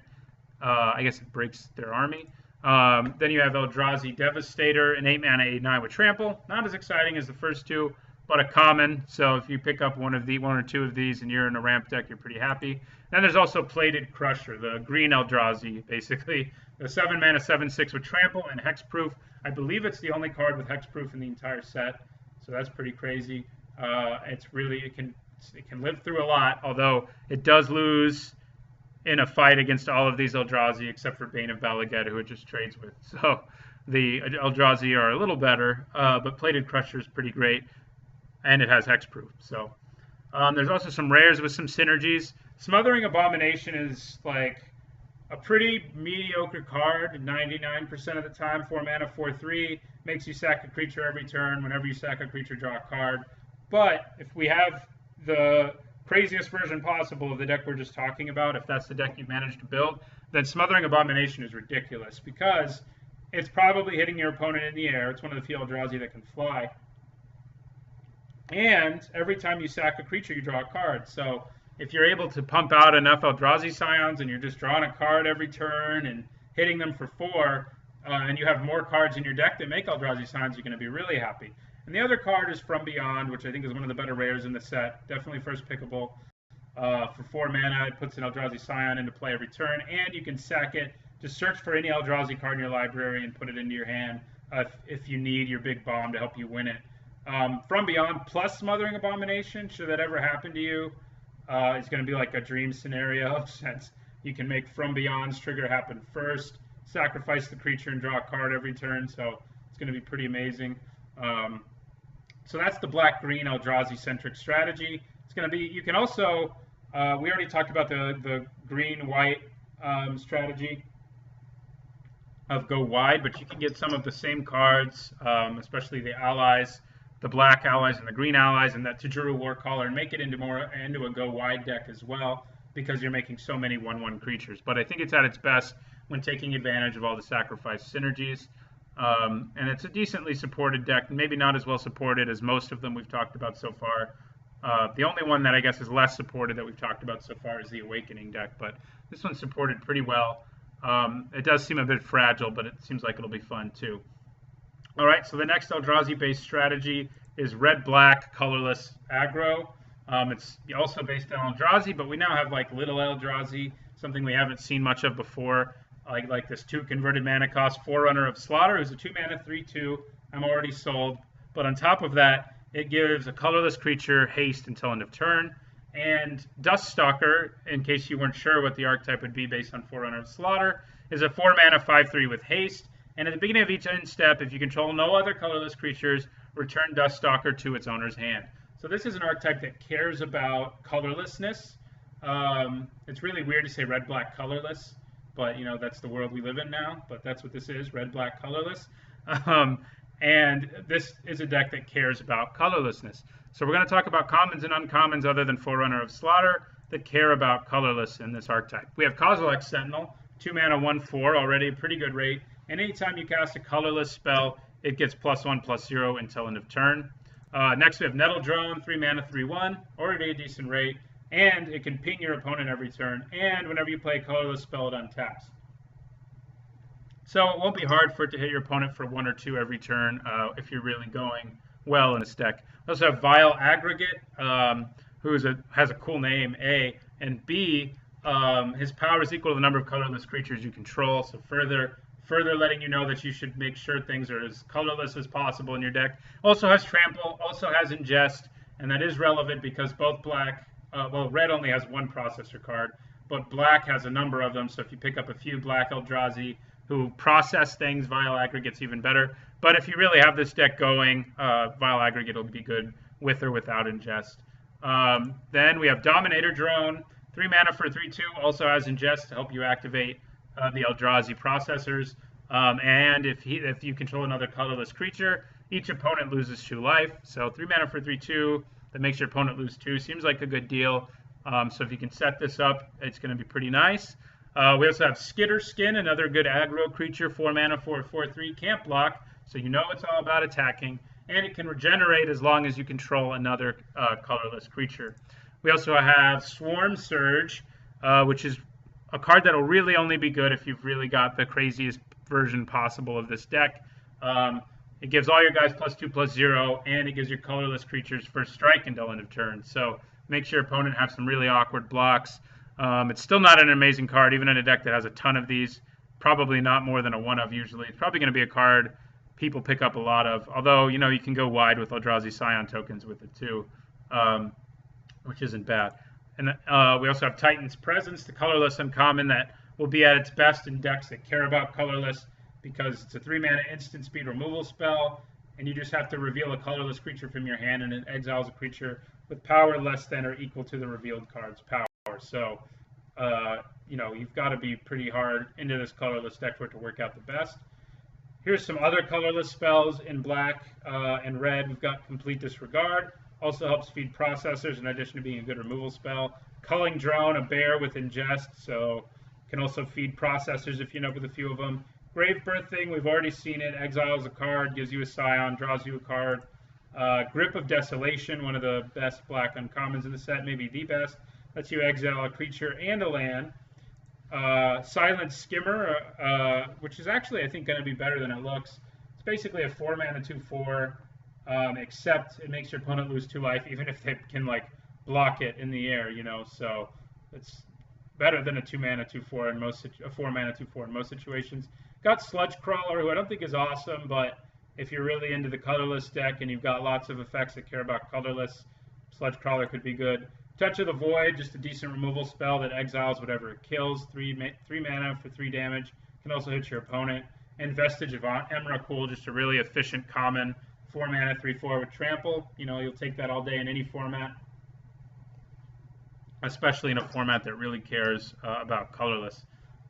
I guess it breaks their army. Then you have Eldrazi Devastator, an 8 mana 8/9 with Trample. Not as exciting as the first 2, but a common. So if you pick up one or two of these and you're in a ramp deck, you're pretty happy. Then there's also Plated Crusher, the green Eldrazi, basically. The 7 mana 7/6 with Trample and Hexproof. I believe it's the only card with Hexproof in the entire set, so that's pretty crazy. It can live through a lot, although it does lose in a fight against all of these Eldrazi, except for Bane of Bala Ged, who it just trades with. So the Eldrazi are a little better, but Plated Crusher is pretty great, and it has Hexproof. So there's also some rares with some synergies. Smothering Abomination is a pretty mediocre card 99% of the time. 4 mana, 4/3, makes you sack a creature every turn. Whenever you sack a creature, draw a card. But if we have the craziest version possible of the deck we're just talking about, if that's the deck you managed to build, then Smothering Abomination is ridiculous, because it's probably hitting your opponent in the air. It's one of the few Eldrazi that can fly. And every time you sack a creature, you draw a card. So if you're able to pump out enough Eldrazi Scions and you're just drawing a card every turn and hitting them for 4, and you have more cards in your deck that make Eldrazi Scions, you're going to be really happy. And the other card is From Beyond, which I think is one of the better rares in the set. Definitely first pickable. For 4 mana, it puts an Eldrazi Scion into play every turn, and you can sack it. Just search for any Eldrazi card in your library and put it into your hand if you need your big bomb to help you win it. From Beyond plus Smothering Abomination, should that ever happen to you, it's going to be like a dream scenario, since you can make From Beyond's trigger happen first, sacrifice the creature, and draw a card every turn. So it's going to be pretty amazing. So that's the black-green Eldrazi-centric strategy. It's going to be. You can also. We already talked about the green-white strategy of go wide, but you can get some of the same cards, especially the allies, the black allies and the green allies, and that Tajuru Warcaller, and make it into a go wide deck as well, because you're making so many 1/1 creatures. But I think it's at its best when taking advantage of all the sacrifice synergies. And it's a decently supported deck, maybe not as well supported as most of them we've talked about so far. The only one that I guess is less supported that we've talked about so far is the Awakening deck, but this one's supported pretty well. It does seem a bit fragile, but it seems like it'll be fun too. All right, so the next Eldrazi-based strategy is red-black colorless aggro. It's also based on Eldrazi, but we now have like Little Eldrazi, something we haven't seen much of before. Like this 2 converted mana cost Forerunner of Slaughter, who's a 2 mana 3/2. I'm already sold. But on top of that, it gives a colorless creature haste until end of turn. And Duststalker, in case you weren't sure what the archetype would be based on Forerunner of Slaughter, is a 4 mana 5/3 with haste. And at the beginning of each end step, if you control no other colorless creatures, return Duststalker to its owner's hand. So this is an archetype that cares about colorlessness. It's really weird to say red-black colorless, but you know that's the world we live in now. But that's what this is: red-black colorless. And this is a deck that cares about colorlessness. So we're going to talk about commons and uncommons other than Forerunner of Slaughter that care about colorless in this archetype. We have Kozilek Sentinel, 2 mana 1/4, already a pretty good rate. And anytime you cast a colorless spell, it gets +1/+0 until end of turn. Next we have Nettle Drone, 3 mana 3/1, already a decent rate. And it can ping your opponent every turn. And whenever you play a colorless spell, it untaps. So it won't be hard for it to hit your opponent for 1 or 2 every turn if you're really going well in this deck. We also have Vile Aggregate, who has a cool name, A, and B, his power is equal to the number of colorless creatures you control, so further letting you know that you should make sure things are as colorless as possible in your deck. Also has Trample, also has Ingest, and that is relevant because both red only has 1 processor card, but black has a number of them, so if you pick up a few black Eldrazi who process things, Vile Aggregate's even better. But if you really have this deck going, Vile Aggregate will be good with or without Ingest. Then we have Dominator Drone, 3 mana for 3/2, also has Ingest to help you activate the Eldrazi processors. And if you control another colorless creature, each opponent loses 2 life. So 3 mana for 3/2, that makes your opponent lose 2. Seems like a good deal. So if you can set this up, it's going to be pretty nice. We also have Skitter Skin, another good aggro creature, 4 mana, 4/4/3, can't block, so you know it's all about attacking, and it can regenerate as long as you control another colorless creature. We also have Swarm Surge, which is a card that will really only be good if you've really got the craziest version possible of this deck. It gives all your guys +2/+0, and it gives your colorless creatures first strike until end of turn, so makes your opponent have some really awkward blocks. It's still not an amazing card, even in a deck that has a ton of these. Probably not more than a 1-of usually. It's probably going to be a card people pick up a lot of. Although, you know, you can go wide with Eldrazi Scion tokens with it too, which isn't bad. And we also have Titan's Presence, the colorless uncommon that will be at its best in decks that care about colorless because it's a 3 mana instant speed removal spell, and you just have to reveal a colorless creature from your hand, and it exiles a creature with power less than or equal to the revealed card's power. So, you know, you've got to be pretty hard into this colorless deck for it to work out the best. Here's some other colorless spells in black and red. We've got Complete Disregard. Also helps feed processors in addition to being a good removal spell. Culling Drone, a bear with Ingest, so can also feed processors if you end up with a few of them. Grave Birthing, we've already seen it. Exiles a card, gives you a Scion, draws you a card. Grip of Desolation, one of the best black uncommons in the set, maybe the best. Lets you exile a creature and a land. Silent Skimmer, which is actually, I think, going to be better than it looks. It's basically a 4 mana 2/4, except it makes your opponent lose 2 life, even if they can like block it in the air, you know. So it's better than a 2 mana 2/4 in most, a 4 mana 2/4 in most situations. Got Sludge Crawler, who I don't think is awesome, but if you're really into the colorless deck and you've got lots of effects that care about colorless, Sludge Crawler could be good. Touch of the Void, just a decent removal spell that exiles whatever it kills. 3 mana for 3 damage. Can also hit your opponent. And Vestige of Emrakul, just a really efficient common. 4 mana, 3/4 with Trample. You know, you'll take that all day in any format. Especially in a format that really cares about colorless.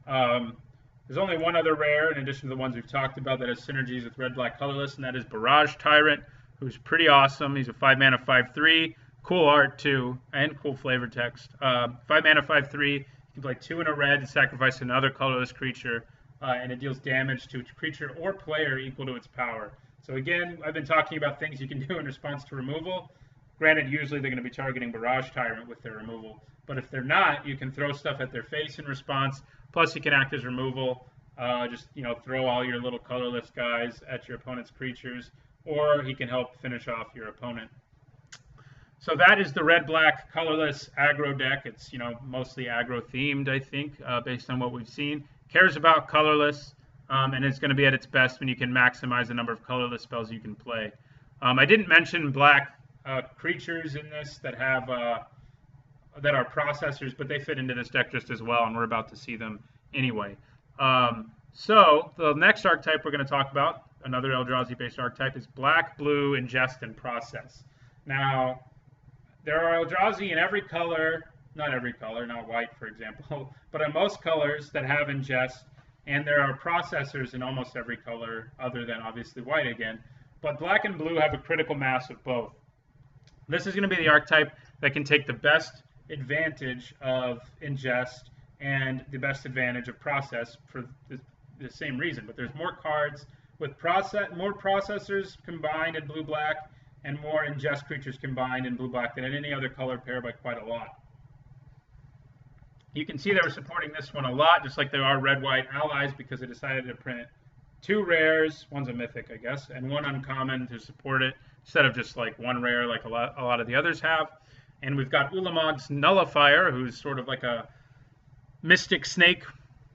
There's only one other rare, in addition to the ones we've talked about, that has synergies with red, black, colorless, and that is Barrage Tyrant, who's pretty awesome. He's a 5 mana, 5/3. Cool art, too, and cool flavor text. 5 mana, 5/3. You can play 2 in a red, sacrifice another colorless creature, and it deals damage to its creature or player equal to its power. So again, I've been talking about things you can do in response to removal. Granted, usually they're going to be targeting Barrage Tyrant with their removal. But if they're not, you can throw stuff at their face in response. Plus, you can act as removal. Just, you know, throw all your little colorless guys at your opponent's creatures. or he can help finish off your opponent. So that is the red-black colorless aggro deck. It's mostly aggro themed, I think, based on what we've seen. Cares about colorless, and it's going to be at its best when you can maximize the number of colorless spells you can play. I didn't mention black creatures in this that have that are processors, but they fit into this deck just as well, and we're about to see them anyway. So the next archetype we're going to talk about, another Eldrazi-based archetype, is black, blue, ingest, and process. Now, there are Eldrazi in every color, not every color, not white, for example, but in most colors that have ingest, and there are processors in almost every color other than obviously white again, but black and blue have a critical mass of both. This is going to be the archetype that can take the best advantage of ingest and the best advantage of process for the same reason, but there's more cards with more processors combined in blue-black and more ingest creatures combined in blue-black than in any other color pair by quite a lot. You can see they were supporting this one a lot, just like there are red-white allies, because they decided to print 2 rares, one's a mythic, I guess, and 1 uncommon to support it, instead of just like 1 rare like a lot of the others have. And we've got Ulamog's Nullifier, who's sort of like a Mystic Snake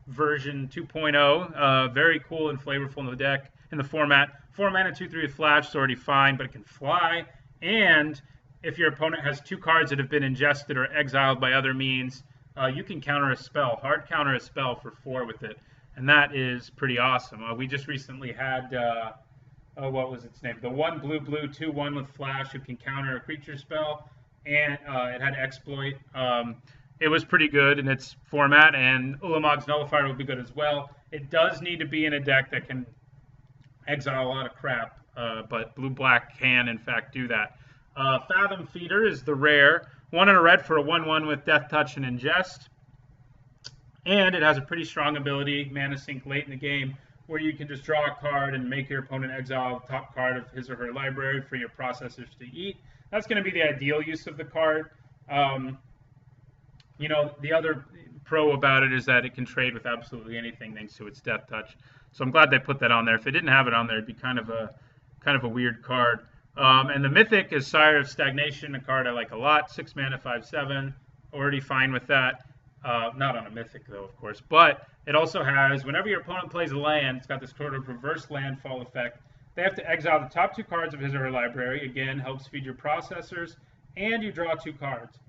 version 2.0. Very cool and flavorful in the deck, in the format. 4 mana, 2/3 with flash is already fine, but it can fly. And if your opponent has 2 cards that have been ingested or exiled by other means, you can counter a spell, hard counter a spell for 4 with it. And that is pretty awesome. We just recently had, what was its name? The 1 blue, 2/1 with flash who can counter a creature spell. And it had exploit. It was pretty good in its format, and Ulamog's Nullifier will be good as well. It does need to be in a deck that can exile a lot of crap, but blue-black can, in fact, do that. Fathom Feeder is the rare. 1 and a red for a 1/1 with Death Touch and Ingest. And it has a pretty strong ability, Mana Sink late in the game, where you can just draw a card and make your opponent exile the top card of his or her library for your processors to eat. That's going to be the ideal use of the card. The other pro about it is that it can trade with absolutely anything thanks to its Death Touch. So I'm glad they put that on there. If they didn't have it on there, it'd be kind of a weird card. And the Mythic is Sire of Stagnation, a card I like a lot. 6 mana, 5/7. Already fine with that. Not on a Mythic, though, of course. But it also has, whenever your opponent plays a land, it's got this sort of reverse landfall effect. They have to exile the top 2 cards of his or her library. Again, helps feed your processors. And you draw 2 cards.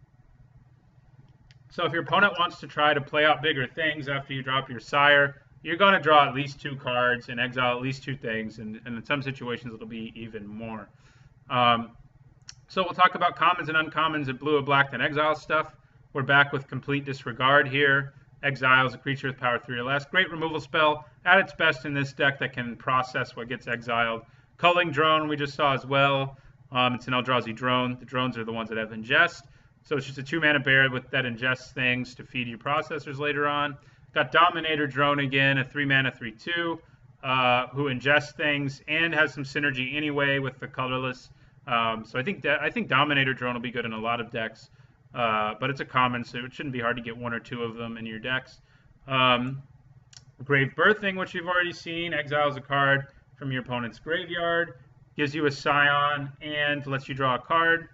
So if your opponent wants to try to play out bigger things after you drop your Sire, you're going to draw at least 2 cards and exile at least 2 things. And in some situations, it'll be even more. So we'll talk about commons and uncommons in blue and black and exile stuff. We're back with Complete Disregard here. Exiles a creature with power 3 or less. Great removal spell at its best in this deck that can process what gets exiled. Culling Drone we just saw as well. It's an Eldrazi drone. The drones are the ones that have ingest. So it's just a 2 mana bear that ingests things to feed your processors later on. Got Dominator Drone again, a 3 mana 3/2 who ingests things and has some synergy anyway with the colorless. So I think Dominator Drone will be good in a lot of decks. But it's a common, so it shouldn't be hard to get 1 or 2 of them in your decks. Grave Birthing, which you've already seen, exiles a card from your opponent's graveyard, gives you a Scion, and lets you draw a card.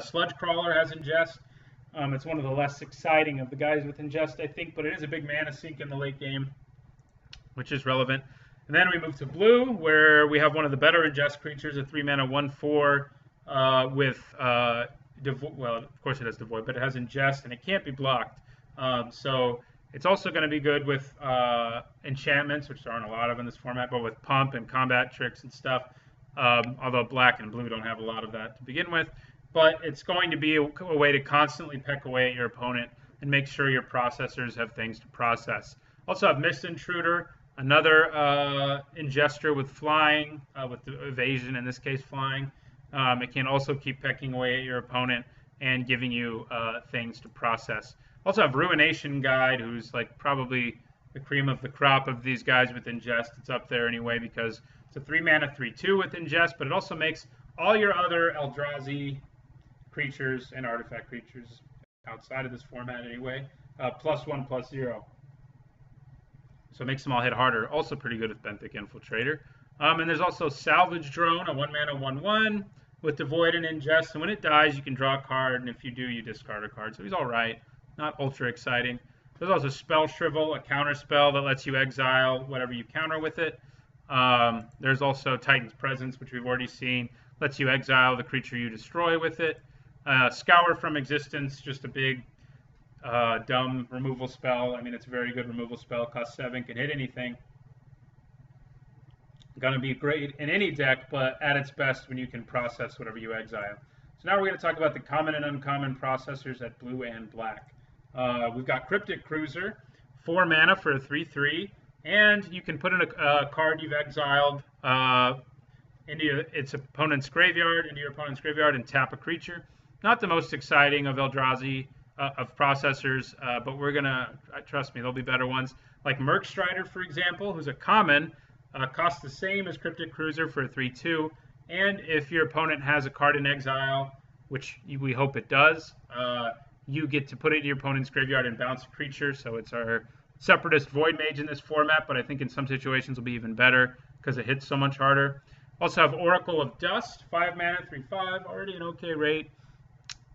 Sludge Crawler has ingest. It's one of the less exciting of the guys with ingest, I think, but it is a big mana sink in the late game, which is relevant. And then we move to blue, where we have one of the better ingest creatures, a 3 mana 1/4 with well, of course it has Devoid, but it has ingest and it can't be blocked. So it's also going to be good with enchantments, which there aren't a lot of in this format, but with pump and combat tricks and stuff. Although black and blue don't have a lot of that to begin with. But it's going to be a way to constantly peck away at your opponent and make sure your processors have things to process. Also have Mist Intruder, another ingester with flying, with the evasion, in this case flying. It can also keep pecking away at your opponent and giving you things to process. Also have Ruination Guide, who's like probably the cream of the crop of these guys with ingest. It's up there anyway because it's a 3 mana 3/2 with ingest, but it also makes all your other Eldrazi creatures and artifact creatures outside of this format anyway, +1/+0. So it makes them all hit harder. Also pretty good with Benthic Infiltrator. And there's also Salvage Drone, a 1-mana 1/1 with Devoid and Ingest. And when it dies, you can draw a card, and if you do, you discard a card. So he's all right, not ultra exciting. There's also Spell Shrivel, a counter spell that lets you exile whatever you counter with it. There's also Titan's Presence, which we've already seen, lets you exile the creature you destroy with it. Scour from Existence, just a big, dumb removal spell. I mean, it's a very good removal spell. Costs 7, can hit anything. Going to be great in any deck, but at its best when you can process whatever you exile. So now we're going to talk about the common and uncommon processors at blue and black. We've got Cryptic Cruiser, 4 mana for a 3/3, and you can put in a card you've exiled into its opponent's graveyard, and tap a creature. Not the most exciting of Eldrazi of processors, but we're gonna trust me, there'll be better ones. Like Murkstrider, for example, who's a common, costs the same as Cryptic Cruiser for a 3/2, and if your opponent has a card in exile, which we hope it does, you get to put it in your opponent's graveyard and bounce a creature. So it's our Separatist Void Mage in this format, but I think in some situations will be even better because it hits so much harder. Also have Oracle of Dust, 5 mana, 3/5, already an okay rate.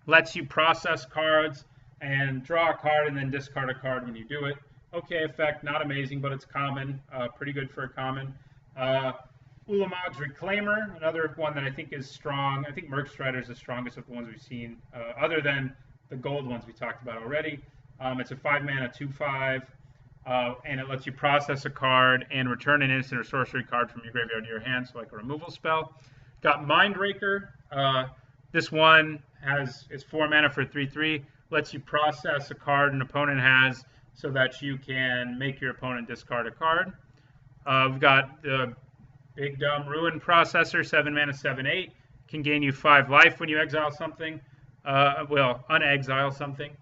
Lets you process cards and draw a card and then discard a card when you do it. Okay effect, not amazing, but it's common, pretty good for a common. Ulamog's Reclaimer, another one that I think is strong. I think Murkstrider is the strongest of the ones we've seen, other than the gold ones we talked about already. It's a 5 mana 2/5, and it lets you process a card and return an instant or sorcery card from your graveyard to your hand, so like a removal spell. Got Mindraker. This one is 4 mana for 3/3, lets you process a card an opponent has so that you can make your opponent discard a card. We've got the big dumb Ruin Processor, 7 mana 7/8, can gain you 5 life when you exile something. Unexile something.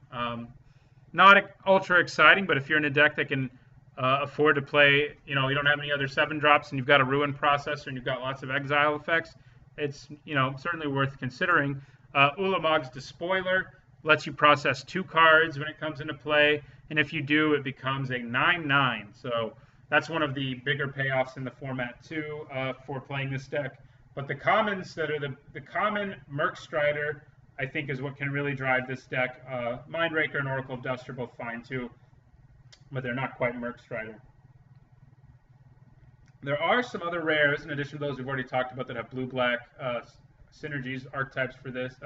Not ultra exciting, but if you're in a deck that can afford to play, you don't have any other 7-drops and you've got a Ruin Processor and you've got lots of exile effects, it's certainly worth considering. Ulamog's Despoiler lets you process 2 cards when it comes into play, and if you do, it becomes a 9/9. So that's one of the bigger payoffs in the format too, for playing this deck. But the commons that are the common Murkstrider, I think, is what can really drive this deck. Mindraker and Oracle of Dust are both fine too, but they're not quite Murkstrider. There are some other rares, in addition to those we've already talked about, that have blue-black synergies, archetypes for this,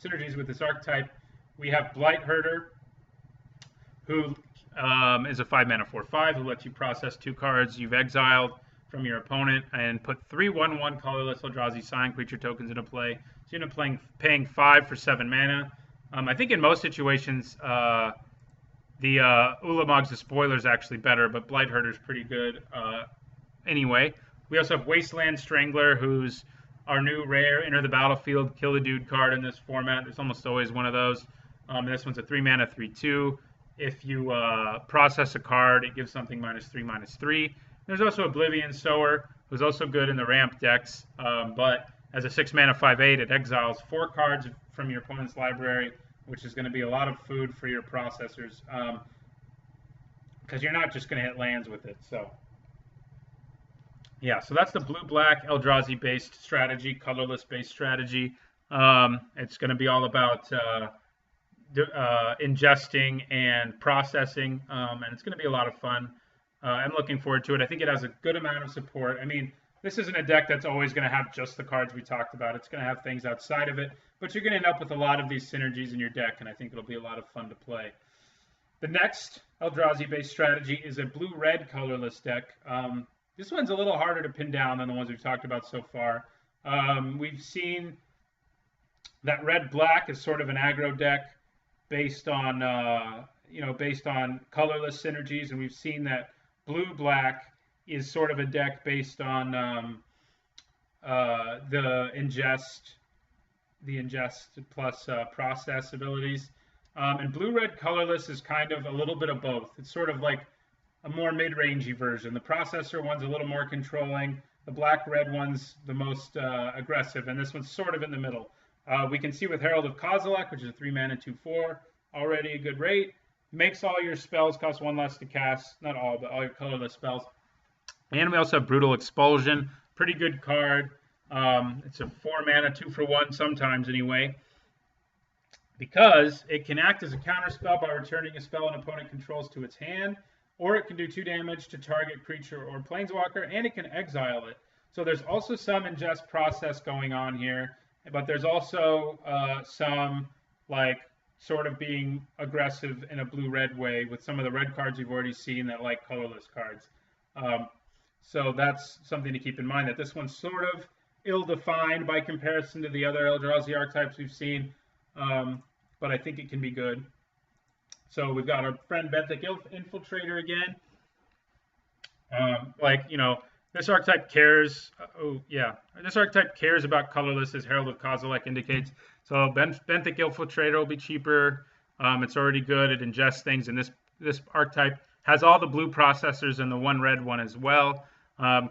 synergies with this archetype. We have Blightherder, who is a 5 mana 4/5, who lets you process 2 cards you've exiled from your opponent and put 3 1/1 colorless Eldrazi Sign creature tokens into play. So you end up paying 5 for 7 mana. I think in most situations, the Ulamog's Despoiler is actually better, but Blightherder is pretty good anyway. We also have Wasteland Strangler, who's our new rare, enter the battlefield, kill a dude card in this format. There's almost always one of those. This one's a 3 mana 3/2. If you process a card, it gives something -3/-3. There's also Oblivion Sower, who's also good in the ramp decks, but as a 6 mana 5/8, it exiles 4 cards from your opponent's library, which is going to be a lot of food for your processors, because you're not just going to hit lands with it. So yeah, so that's the blue-black Eldrazi-based strategy, colorless-based strategy. It's going to be all about ingesting and processing, and it's going to be a lot of fun. I'm looking forward to it. I think it has a good amount of support. I mean, this isn't a deck that's always going to have just the cards we talked about. It's going to have things outside of it, but you're going to end up with a lot of these synergies in your deck, and I think it'll be a lot of fun to play. The next Eldrazi-based strategy is a blue-red colorless deck. This one's a little harder to pin down than the ones we've talked about so far. We've seen that red-black is sort of an aggro deck based on colorless synergies, and we've seen that blue-black is sort of a deck based on the ingest plus process abilities. And blue-red colorless is kind of a little bit of both. It's sort of like a more mid-rangey version. The processor one's a little more controlling. The black-red one's the most aggressive, and this one's sort of in the middle. We can see with Herald of Kozilek, which is a 3 mana 2/4, already a good rate. Makes all your spells cost 1 less to cast. Not all, but all your colorless spells. And we also have Brutal Expulsion, Pretty good card. It's a 4 mana, 2 for 1 sometimes anyway, because it can act as a counter spell by returning a spell an opponent controls to its hand, or it can do 2 damage to target creature or planeswalker, and it can exile it. So there's also some ingest process going on here, but there's also some like sort of being aggressive in a blue-red way with some of the red cards you've already seen that like colorless cards. So that's something to keep in mind, that this one's sort of ill-defined by comparison to the other Eldrazi archetypes we've seen, but I think it can be good. So we've got our friend Benthic Infiltrator again. This archetype cares. This archetype cares about colorless, as Herald of Kozilek indicates. So Benthic Infiltrator will be cheaper. It's already good. It ingests things, and this archetype has all the blue processors and the 1 red one as well.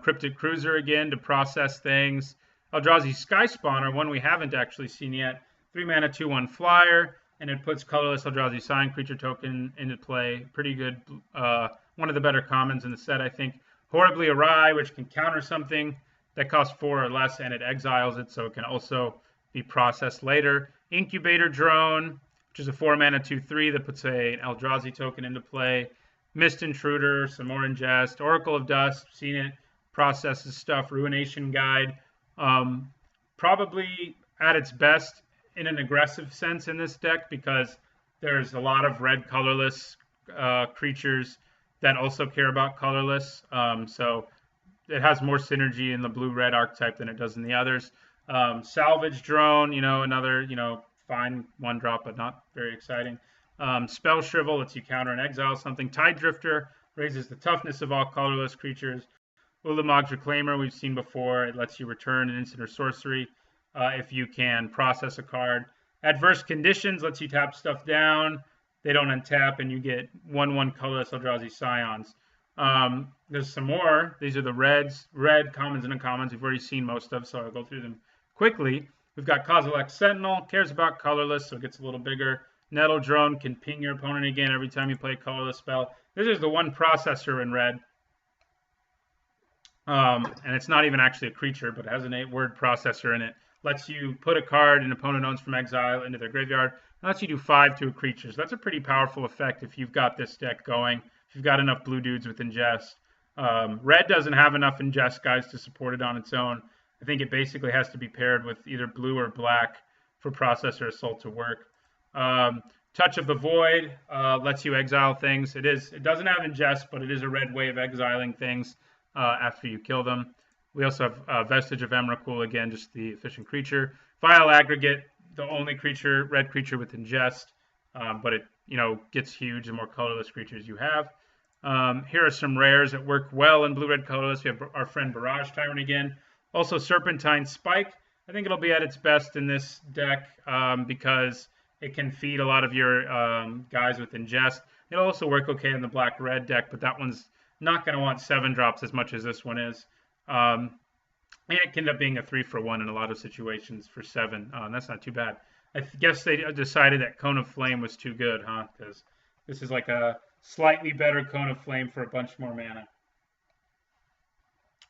Cryptic Cruiser again to process things. Eldrazi Sky Spawner, one we haven't actually seen yet. 3 mana, 2/1 flyer, and it puts colorless Eldrazi Sign creature token into play. Pretty good. One of the better commons in the set, I think. Horribly Awry, which can counter something that costs 4 or less, and it exiles it, so it can also be processed later. Incubator Drone, which is a 4 mana 2/3 that puts an Eldrazi token into play. Mist Intruder, some more ingest. Oracle of Dust, seen it, processes stuff. Ruination Guide, probably at its best in an aggressive sense in this deck, because there's a lot of red colorless creatures that also care about colorless. So it has more synergy in the blue-red archetype than it does in the others. Salvage Drone, another, fine 1-drop, but not very exciting. Spell Shrivel lets you counter and exile something. Tide Drifter raises the toughness of all colorless creatures. Ulamog's Reclaimer, we've seen before. It lets you return an instant or sorcery if you can process a card. Adverse Conditions lets you tap stuff down. They don't untap, and you get 1/1 colorless Eldrazi Scions. There's some more. These are the red commons and uncommons we've already seen most of, so I'll go through them quickly. We've got Kozilek Sentinel, cares about colorless, so it gets a little bigger. Nettle Drone can ping your opponent again every time you play a colorless spell. This is the 1 processor in red. And it's not even actually a creature, but it has an 8-word processor in it. Lets you put a card an opponent owns from exile into their graveyard. It lets you do 5 to a creature. So that's a pretty powerful effect if you've got this deck going. If you've got enough blue dudes with ingest. Red doesn't have enough ingest guys to support it on its own. I think it basically has to be paired with either blue or black for Processor Assault to work. Touch of the Void lets you exile things. It doesn't have ingest, but it is a red way of exiling things after you kill them. We also have Vestige of Emrakul, again, just the efficient creature. Vile Aggregate, the only red creature with ingest, but it gets huge the more colorless creatures you have. Here are some rares that work well in blue-red colorless. We have our friend Barrage Tyrant again. Also Serpentine Spike. I think it'll be at its best in this deck because it can feed a lot of your guys with ingest. It'll also work okay in the black-red deck, but that one's not going to want 7 drops as much as this one is. And it can end up being a 3 for 1 in a lot of situations for 7. That's not too bad. I guess they decided that Cone of Flame was too good, huh? Because this is like a slightly better Cone of Flame for a bunch more mana.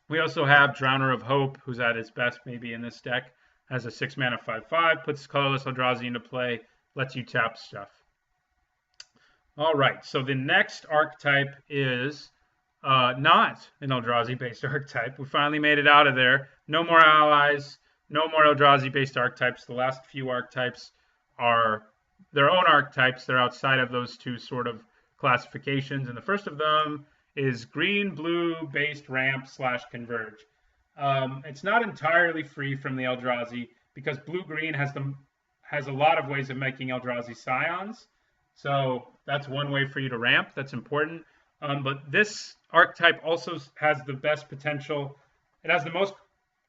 We also have Drowner of Hope, who's at his best maybe in this deck. Has a 6 mana 5/5, puts colorless Eldrazi into play, lets you tap stuff. All right, so the next archetype is not an Eldrazi-based archetype. We finally made it out of there. No more allies, no more Eldrazi-based archetypes. The last few archetypes are their own archetypes. They're outside of those two sort of classifications. And the first of them is green-blue-based ramp / converge. It's not entirely free from the Eldrazi because blue-green has a lot of ways of making Eldrazi Scions. So that's one way for you to ramp. That's important. But this archetype also has the best potential. It has the most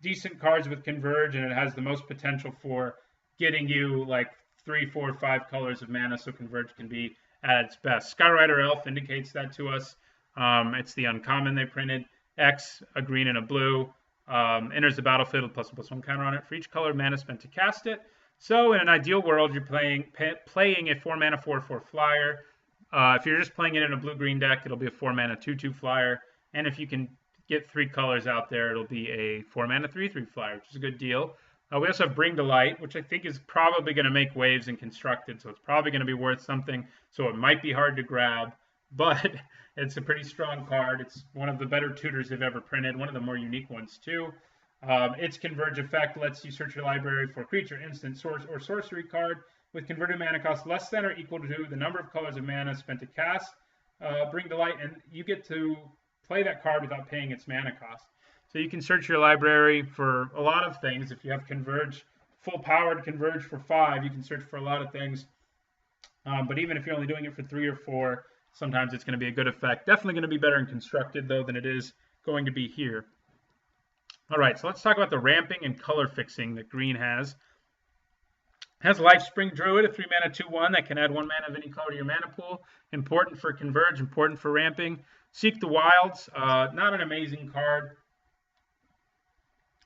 decent cards with Converge, and it has the most potential for getting you like 3, 4, 5 colors of mana, so Converge can be at its best. Skyrider Elf indicates that to us. It's the uncommon they printed. X, a green and a blue. Enters the battlefield with +1/+1 counter on it for each color of mana spent to cast it. So in an ideal world, you're playing a 4 mana 4/4 flyer. If you're just playing it in a blue-green deck, it'll be a 4 mana 2/2 flyer. And if you can get 3 colors out there, it'll be a 4-mana 3/3 flyer, which is a good deal. We also have Bring to Light, which I think is probably going to make waves in Constructed, so it's probably going to be worth something. So it might be hard to grab, but it's a pretty strong card. It's one of the better tutors they've ever printed, one of the more unique ones too. Its Converge effect lets you search your library for a creature, instant, source, or sorcery card with converted mana cost less than or equal to the number of colors of mana spent to cast Bring to Light, and you get to play that card without paying its mana cost. So you can search your library for a lot of things. If you have Converge, full powered Converge for 5, you can search for a lot of things. But even if you're only doing it for 3 or 4, sometimes it's going to be a good effect. Definitely going to be better in Constructed, though, than it is going to be here. All right, so let's talk about the ramping and color fixing that green has. It has Lifespring Druid, a 3-mana 2/1 that can add 1 mana of any color to your mana pool. Important for Converge, important for ramping. Seek the Wilds, not an amazing card.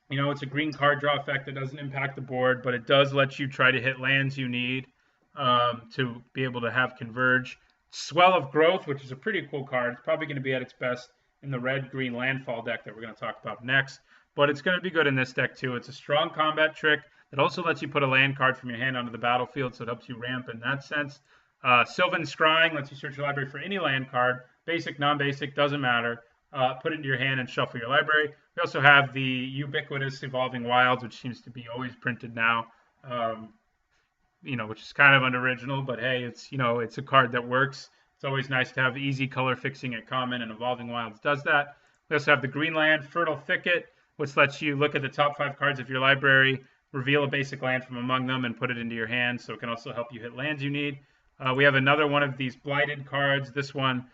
You know, it's a green card draw effect that doesn't impact the board, but it does let you try to hit lands you need to be able to have Converge. Swell of Growth, which is a pretty cool card. It's probably going to be at its best in the red-green landfall deck that we're going to talk about next, but it's going to be good in this deck too. It's a strong combat trick that also lets you put a land card from your hand onto the battlefield, so it helps you ramp in that sense. Sylvan Scrying lets you search your library for any land card, basic, non-basic, doesn't matter. Put it into your hand and shuffle your library. We also have the ubiquitous Evolving Wilds, which seems to be always printed now, which is kind of unoriginal, but hey, it's a card that works. It's always nice to have easy color fixing at common, and Evolving Wilds does that. We also have the Greenland Fertile Thicket, which lets you look at the top 5 cards of your library, reveal a basic land from among them, and put it into your hand, so it can also help you hit lands you need. We have another one of these Blighted cards. This one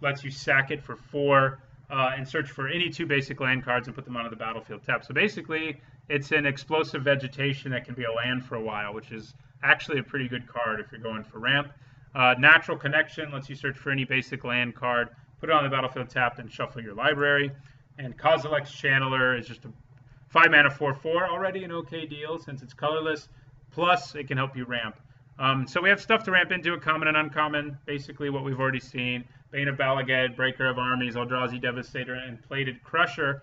lets you sack it for 4 and search for any 2 basic land cards and put them onto the battlefield tap. So basically, it's an explosive vegetation that can be a land for a while, which is actually a pretty good card if you're going for ramp. Natural Connection lets you search for any basic land card, put it on the battlefield tapped, and shuffle your library. And Kozilek's Channeler is just a 5-mana 4/4, already an okay deal since it's colorless. Plus, it can help you ramp. So we have stuff to ramp into, a common and uncommon, basically what we've already seen. Bane of Balagad, Breaker of Armies, Eldrazi Devastator, and Plated Crusher.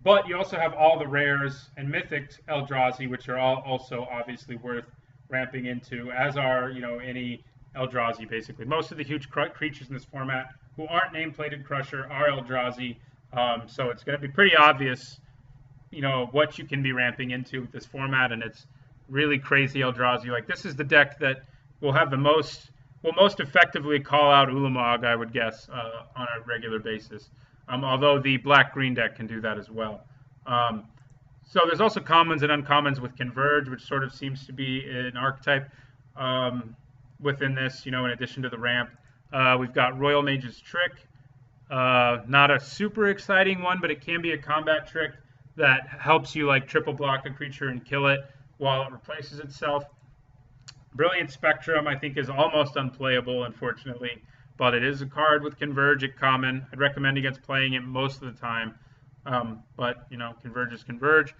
But you also have all the rares and mythic Eldrazi, which are all also obviously worth ramping into, as are, any Eldrazi, basically. Most of the huge creatures in this format who aren't named Plated Crusher are Eldrazi. So it's going to be pretty obvious, what you can be ramping into with this format, and it's really crazy Eldrazi. Like, this is the deck that will have most effectively call out Ulamog, I would guess, on a regular basis. Although the black-green deck can do that as well. So there's also commons and uncommons with Converge, which sort of seems to be an archetype within this, in addition to the ramp. We've got Royal Mage's Trick. Not a super exciting one, but it can be a combat trick that helps you triple block a creature and kill it while it replaces itself. Brilliant Spectrum, I think, is almost unplayable, unfortunately, but it is a card with Converge at common. I'd recommend against playing it most of the time, but, Converge is Converge.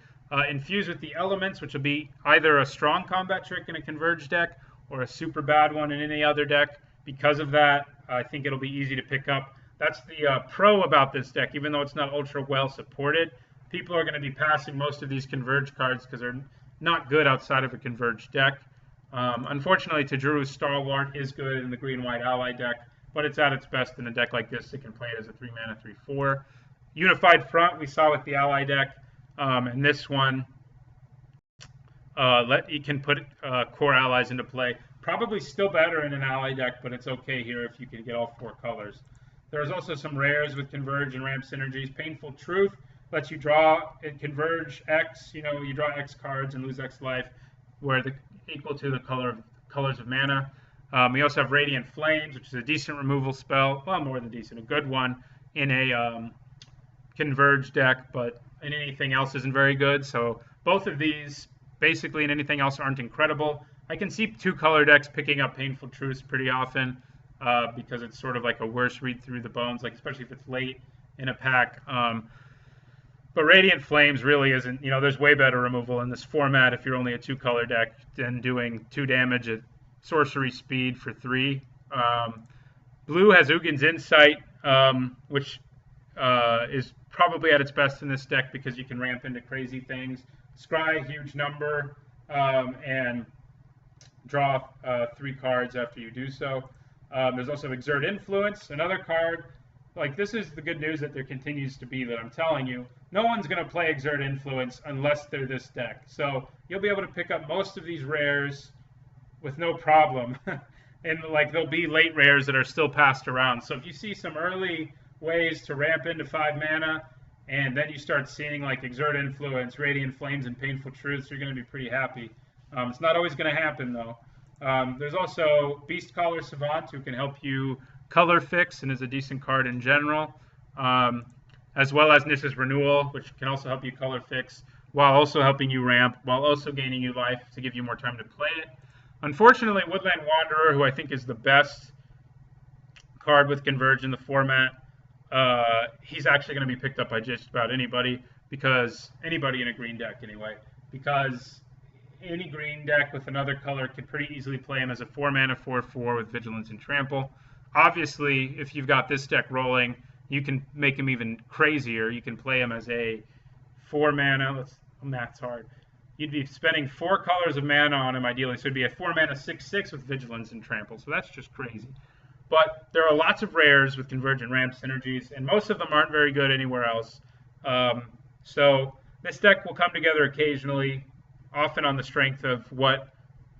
Infuse with the Elements, which will be either a strong combat trick in a Converge deck or a super bad one in any other deck. Because of that, I think it'll be easy to pick up. That's the pro about this deck. Even though it's not ultra well supported, people are going to be passing most of these Converge cards because they're not good outside of a Converge deck. Unfortunately, Tajuru's Stalwart is good in the green-white ally deck, but it's at its best in a deck like this. It can play it as a 3-mana 3/4. Unified Front, we saw with the ally deck, and this one, you can put core allies into play. Probably still better in an ally deck, but it's okay here if you can get all 4 colors. There's also some rares with Converge and ramp synergies. Painful Truth lets you draw and Converge X. You draw X cards and lose X life, where equal to the colors of mana. We also have Radiant Flames, which is a decent removal spell. Well, more than decent, a good one in a Converge deck, but in anything else isn't very good. So both of these, basically in anything else, aren't incredible. I can see 2 color decks picking up Painful Truths pretty often because it's sort of like a worse read through the bones, especially if it's late in a pack. But Radiant Flames really isn't, there's way better removal in this format if you're only a 2-color deck than doing 2 damage at sorcery speed for 3. Blue has Ugin's Insight. which is probably at its best in this deck because you can ramp into crazy things. Scry, huge number, and draw 3 cards after you do so. There's also Exert Influence, another card. Like, this is the good news that there continues to be that I'm telling you. No one's going to play Exert Influence unless they're this deck. So you'll be able to pick up most of these rares with no problem. And like, there'll be late rares that are still passed around. So if you see some early ways to ramp into 5 mana, and then you start seeing like Exert Influence, Radiant Flames, and Painful Truths, you're going to be pretty happy. It's not always going to happen, though. There's also Beastcaller Savant, who can help you color fix and is a decent card in general, as well as Nish's Renewal, which can also help you color fix while also helping you ramp, while also gaining you life to give you more time to play it. Unfortunately, Woodland Wanderer, who I think is the best card with Converge in the format, he's actually going to be picked up by just about anybody, because anybody in a green deck anyway, because any green deck with another color could pretty easily play him as a 4-mana 4/4 with Vigilance and Trample. Obviously, if you've got this deck rolling, you can make him even crazier. You can play him as a 4-mana. Math's hard. You'd be spending 4 colors of mana on him ideally, so it'd be a 4-mana 6/6 with Vigilance and Trample. So that's just crazy. But there are lots of rares with Convergent Ramp synergies, and most of them aren't very good anywhere else. So this deck will come together occasionally, often on the strength of what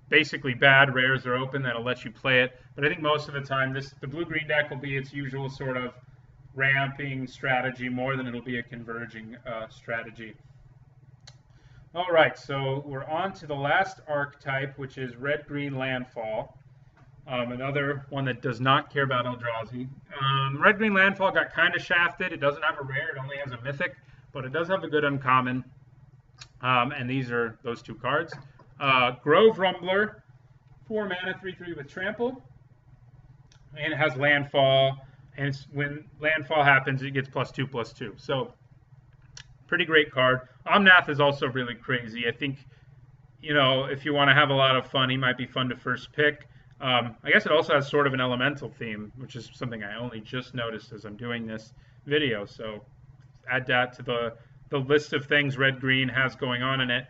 basically bad rares are open that'll let you play it. But I think most of the time, the blue-green deck will be its usual sort of ramping strategy more than it'll be a converging strategy. All right, so we're on to the last archetype, which is red-green Landfall. Another one that does not care about Eldrazi. Red-green Landfall got kind of shafted. It doesn't have a rare. It only has a mythic, but it does have a good uncommon. And these are those 2 cards. Grove Rumbler, 4 mana, 3/3 with Trample. And it has Landfall. And when Landfall happens, it gets +2/+2. So, pretty great card. Omnath is also really crazy. I think, if you want to have a lot of fun, he might be fun to first pick. I guess it also has sort of an elemental theme, which is something I only just noticed as I'm doing this video. So, add that to the list of things red-green has going on in it.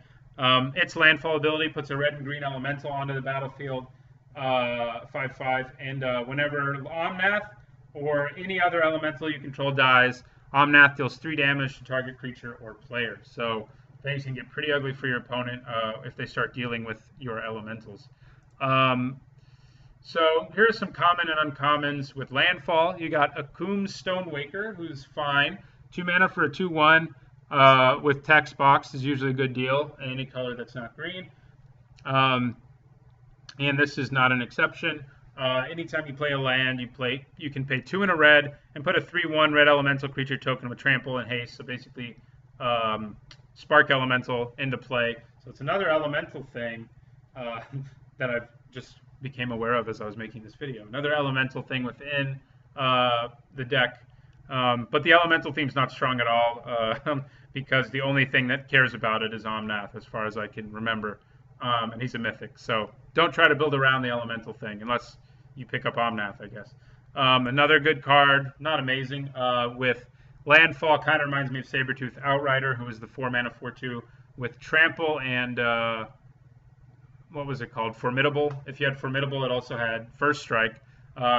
Its Landfall ability puts a red and green elemental onto the battlefield, 5/5, and whenever Omnath or any other elemental you control dies, Omnath deals 3 damage to target creature or player. So things can get pretty ugly for your opponent if they start dealing with your elementals. So here are some common and uncommons with Landfall. You got Akum's Stonewaker, who's fine. 2 mana for a 2/1 with text box is usually a good deal. Any color that's not green. And this is not an exception. Anytime you play a land, you can pay 2 and a red and put a 3/1 red elemental creature token with trample and haste. So basically, spark elemental into play. So it's another elemental thing that I've just became aware of as I was making this video. Another elemental thing within the deck. But the elemental theme's not strong at all because the only thing that cares about it is Omnath, as far as I can remember. And he's a mythic. So don't try to build around the elemental thing unless you pick up Omnath, I guess. Another good card, not amazing, with Landfall, kind of reminds me of Sabertooth Outrider, who is the 4 mana 4/2 with Trample and what was it called? Formidable. If you had Formidable, it also had First Strike.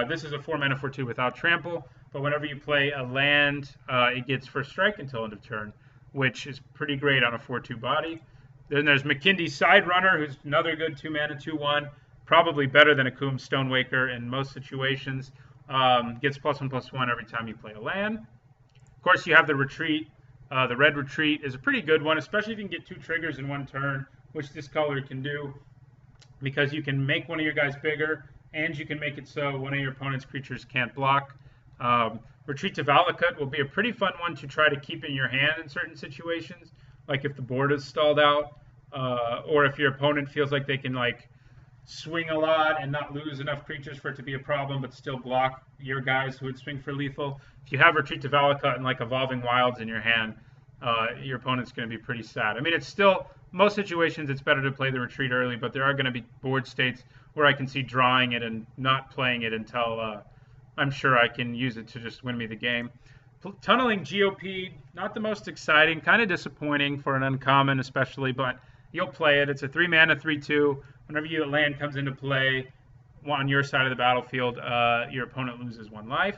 This is a 4 mana 4/2 without Trample, but whenever you play a land, it gets First Strike until end of turn, which is pretty great on a 4/2 body. Then there's Makindi Siderunner, who's another good 2 mana 2/1, probably better than Akum's Stonewaker in most situations. Gets +1/+1 every time you play a land. Of course, you have the Retreat. The Red Retreat is a pretty good one, especially if you can get 2 triggers in one turn, which this color can do, because you can make one of your guys bigger, and you can make it so one of your opponent's creatures can't block. Retreat to Valakut will be a pretty fun one to try to keep in your hand in certain situations, like if the board is stalled out, or if your opponent feels like they can swing a lot and not lose enough creatures for it to be a problem, but still block your guys who would swing for lethal. If you have Retreat to Valakut and Evolving Wilds in your hand, your opponent's going to be pretty sad. I mean, it's still, most situations it's better to play the Retreat early, but there are going to be board states where I can see drawing it and not playing it until I'm sure I can use it to just win me the game. Tunneling GOP, not the most exciting, kind of disappointing for an uncommon especially, but you'll play it. It's a 3-mana 3/2. Whenever your land comes into play on your side of the battlefield, your opponent loses 1 life.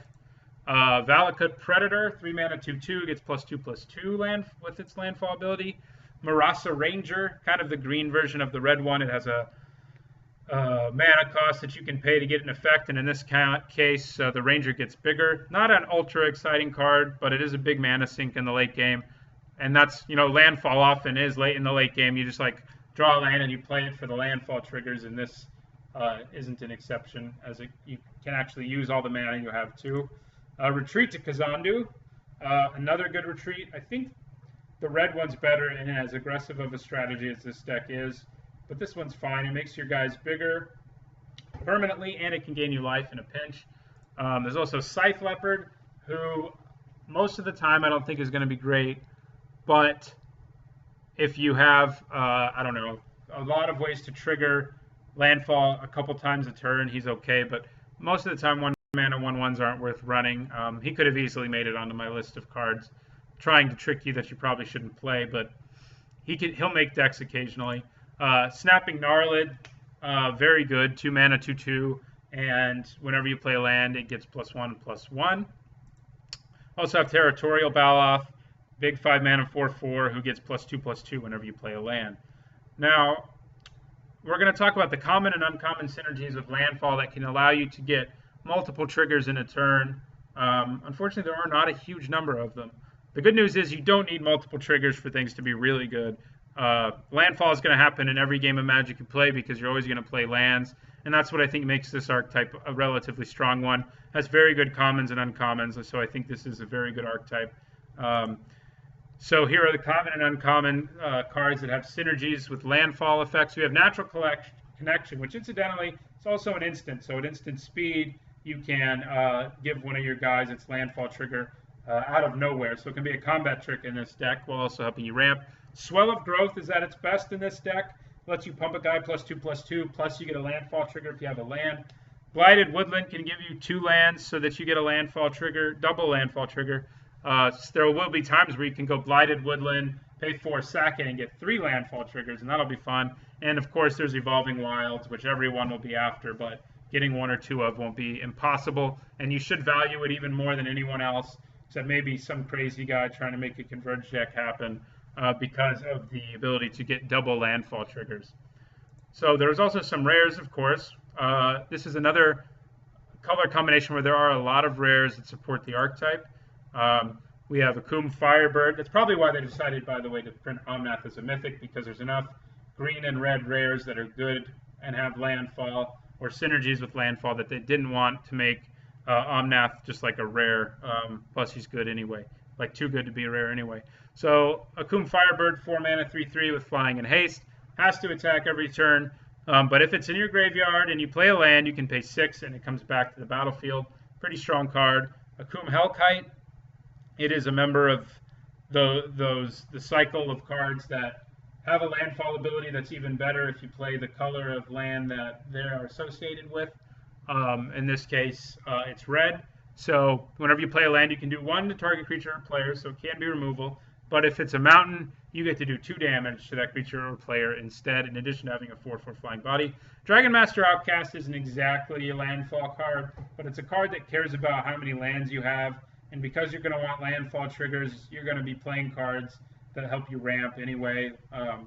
Valakut Predator, 3-mana 2/2, gets +2/+2 land with its landfall ability. Murasa Ranger, kind of the green version of the red one. It has a mana cost that you can pay to get an effect, and in this case, the Ranger gets bigger. Not an ultra exciting card, but it is a big mana sink in the late game, and that's, landfall often is late in the late game. You just like draw a land and you play it for the landfall triggers, and this isn't an exception, as you can actually use all the mana you have too. Retreat to Kazandu, another good retreat. I think the red one's better and as aggressive of a strategy as this deck is. But this one's fine. It makes your guys bigger permanently, and it can gain you life in a pinch. There's also Scythe Leopard, who most of the time I don't think is going to be great. But if you have, I don't know, a lot of ways to trigger landfall a couple times a turn, he's okay. But most of the time, 1-mana 1/1s aren't worth running. He could have easily made it onto my list of cards, trying to trick you that you probably shouldn't play. But he'll make decks occasionally. Snapping Gnarlid, very good, 2-mana 2/2, and whenever you play a land, it gets +1/+1. Also have Territorial Baloth, big 5-mana 4/4, who gets +2/+2 whenever you play a land. Now, we're going to talk about the common and uncommon synergies of landfall that can allow you to get multiple triggers in a turn. Unfortunately, there are not a huge number of them. The good news is you don't need multiple triggers for things to be really good. Landfall is going to happen in every game of Magic you play because you're always going to play lands, and that's what I think makes this archetype a relatively strong one. Has very good commons and uncommons, so I think this is a very good archetype. So here are the common and uncommon cards that have synergies with landfall effects. We have Natural Connection, which incidentally is also an instant. So at instant speed, you can give one of your guys its landfall trigger out of nowhere. So it can be a combat trick in this deck while also helping you ramp. Swell of Growth is at its best in this deck. Lets you pump a guy +2/+2, plus you get a landfall trigger if you have a land. Blighted Woodland can give you 2 lands so that you get a landfall trigger, double landfall trigger. There will be times where you can go Blighted Woodland, pay 4, sack it, and get 3 landfall triggers, and that'll be fun. And of course, there's Evolving Wilds, which everyone will be after, but getting 1 or 2 of won't be impossible. And you should value it even more than anyone else, except maybe some crazy guy trying to make a Converge deck happen. Because of the ability to get double landfall triggers. So there's also some rares, of course. This is another color combination where there are a lot of rares that support the archetype. We have Akoum Firebird. That's probably why they decided, by the way, to print Omnath as a mythic, because there's enough green and red rares that are good and have landfall or synergies with landfall that they didn't want to make Omnath just like a rare. Plus, he's good anyway. Like, too good to be rare anyway. So, Akoum Firebird, 4-mana 3/3 with flying and haste. Has to attack every turn. But if it's in your graveyard and you play a land, you can pay 6 and it comes back to the battlefield. Pretty strong card. Akoum Hellkite. It is a member of the cycle of cards that have a landfall ability that's even better if you play the color of land that they are associated with. In this case, it's red. So whenever you play a land, you can do 1 to target creature or player, so it can be removal. But if it's a mountain, you get to do 2 damage to that creature or player instead, in addition to having a 4/4 flying body. Dragon Master Outcast isn't exactly a landfall card, but it's a card that cares about how many lands you have. And because you're going to want landfall triggers, you're going to be playing cards that help you ramp anyway.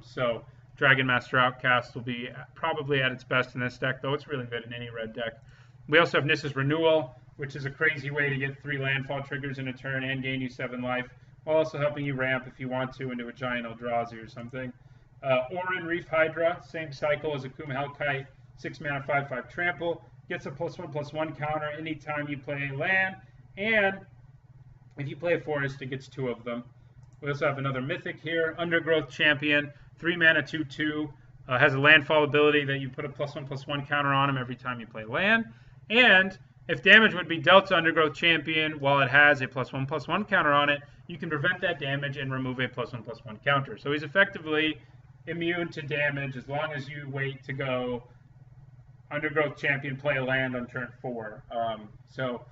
So Dragon Master Outcast will be probably at its best in this deck, though it's really good in any red deck. We also have Nissa's Renewal, which is a crazy way to get 3 landfall triggers in a turn and gain you 7 life, while also helping you ramp if you want to into a giant Eldrazi or something. Orin Reef Hydra, same cycle as Akoum Hellkite, 6-mana 5/5 trample, gets a +1/+1 counter anytime you play a land, and if you play a forest, it gets 2 of them. We also have another mythic here, Undergrowth Champion, 3-mana 2/2, has a landfall ability that you put a +1/+1 counter on him every time you play land, and if damage would be dealt to Undergrowth Champion while it has a +1/+1 counter on it, you can prevent that damage and remove a +1/+1 counter. So he's effectively immune to damage as long as you wait to go Undergrowth Champion, play a land on turn 4. So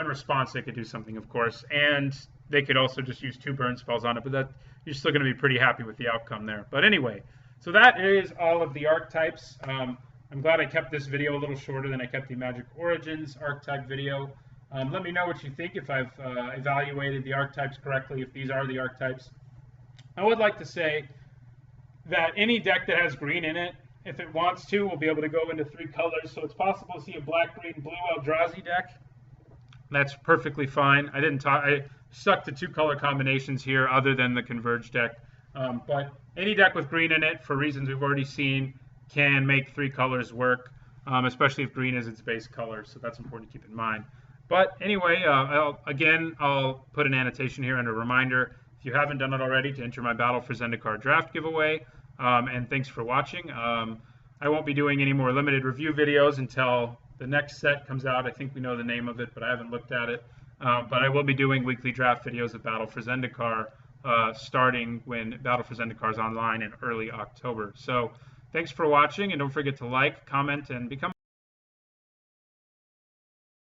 in response, they could do something, of course, and they could also just use 2 burn spells on it, but that you're still going to be pretty happy with the outcome there. But anyway, so that is all of the archetypes. I'm glad I kept this video a little shorter than I kept the Magic Origins archetype video. Let me know what you think, if I've evaluated the archetypes correctly, if these are the archetypes. I would like to say that any deck that has green in it, if it wants to, will be able to go into 3 colors. So it's possible to see a black, green, blue Eldrazi deck. That's perfectly fine. I stuck to 2 color combinations here other than the Converge deck. But any deck with green in it, for reasons we've already seen, can make 3 colors work, especially if green is its base color. So that's important to keep in mind. But anyway, I'll put an annotation here and a reminder, if you haven't done it already, to enter my Battle for Zendikar draft giveaway. And thanks for watching. I won't be doing any more limited review videos until the next set comes out. I think we know the name of it, but I haven't looked at it. But I will be doing weekly draft videos of Battle for Zendikar starting when Battle for Zendikar is online in early October. So thanks for watching, and don't forget to like, comment, and become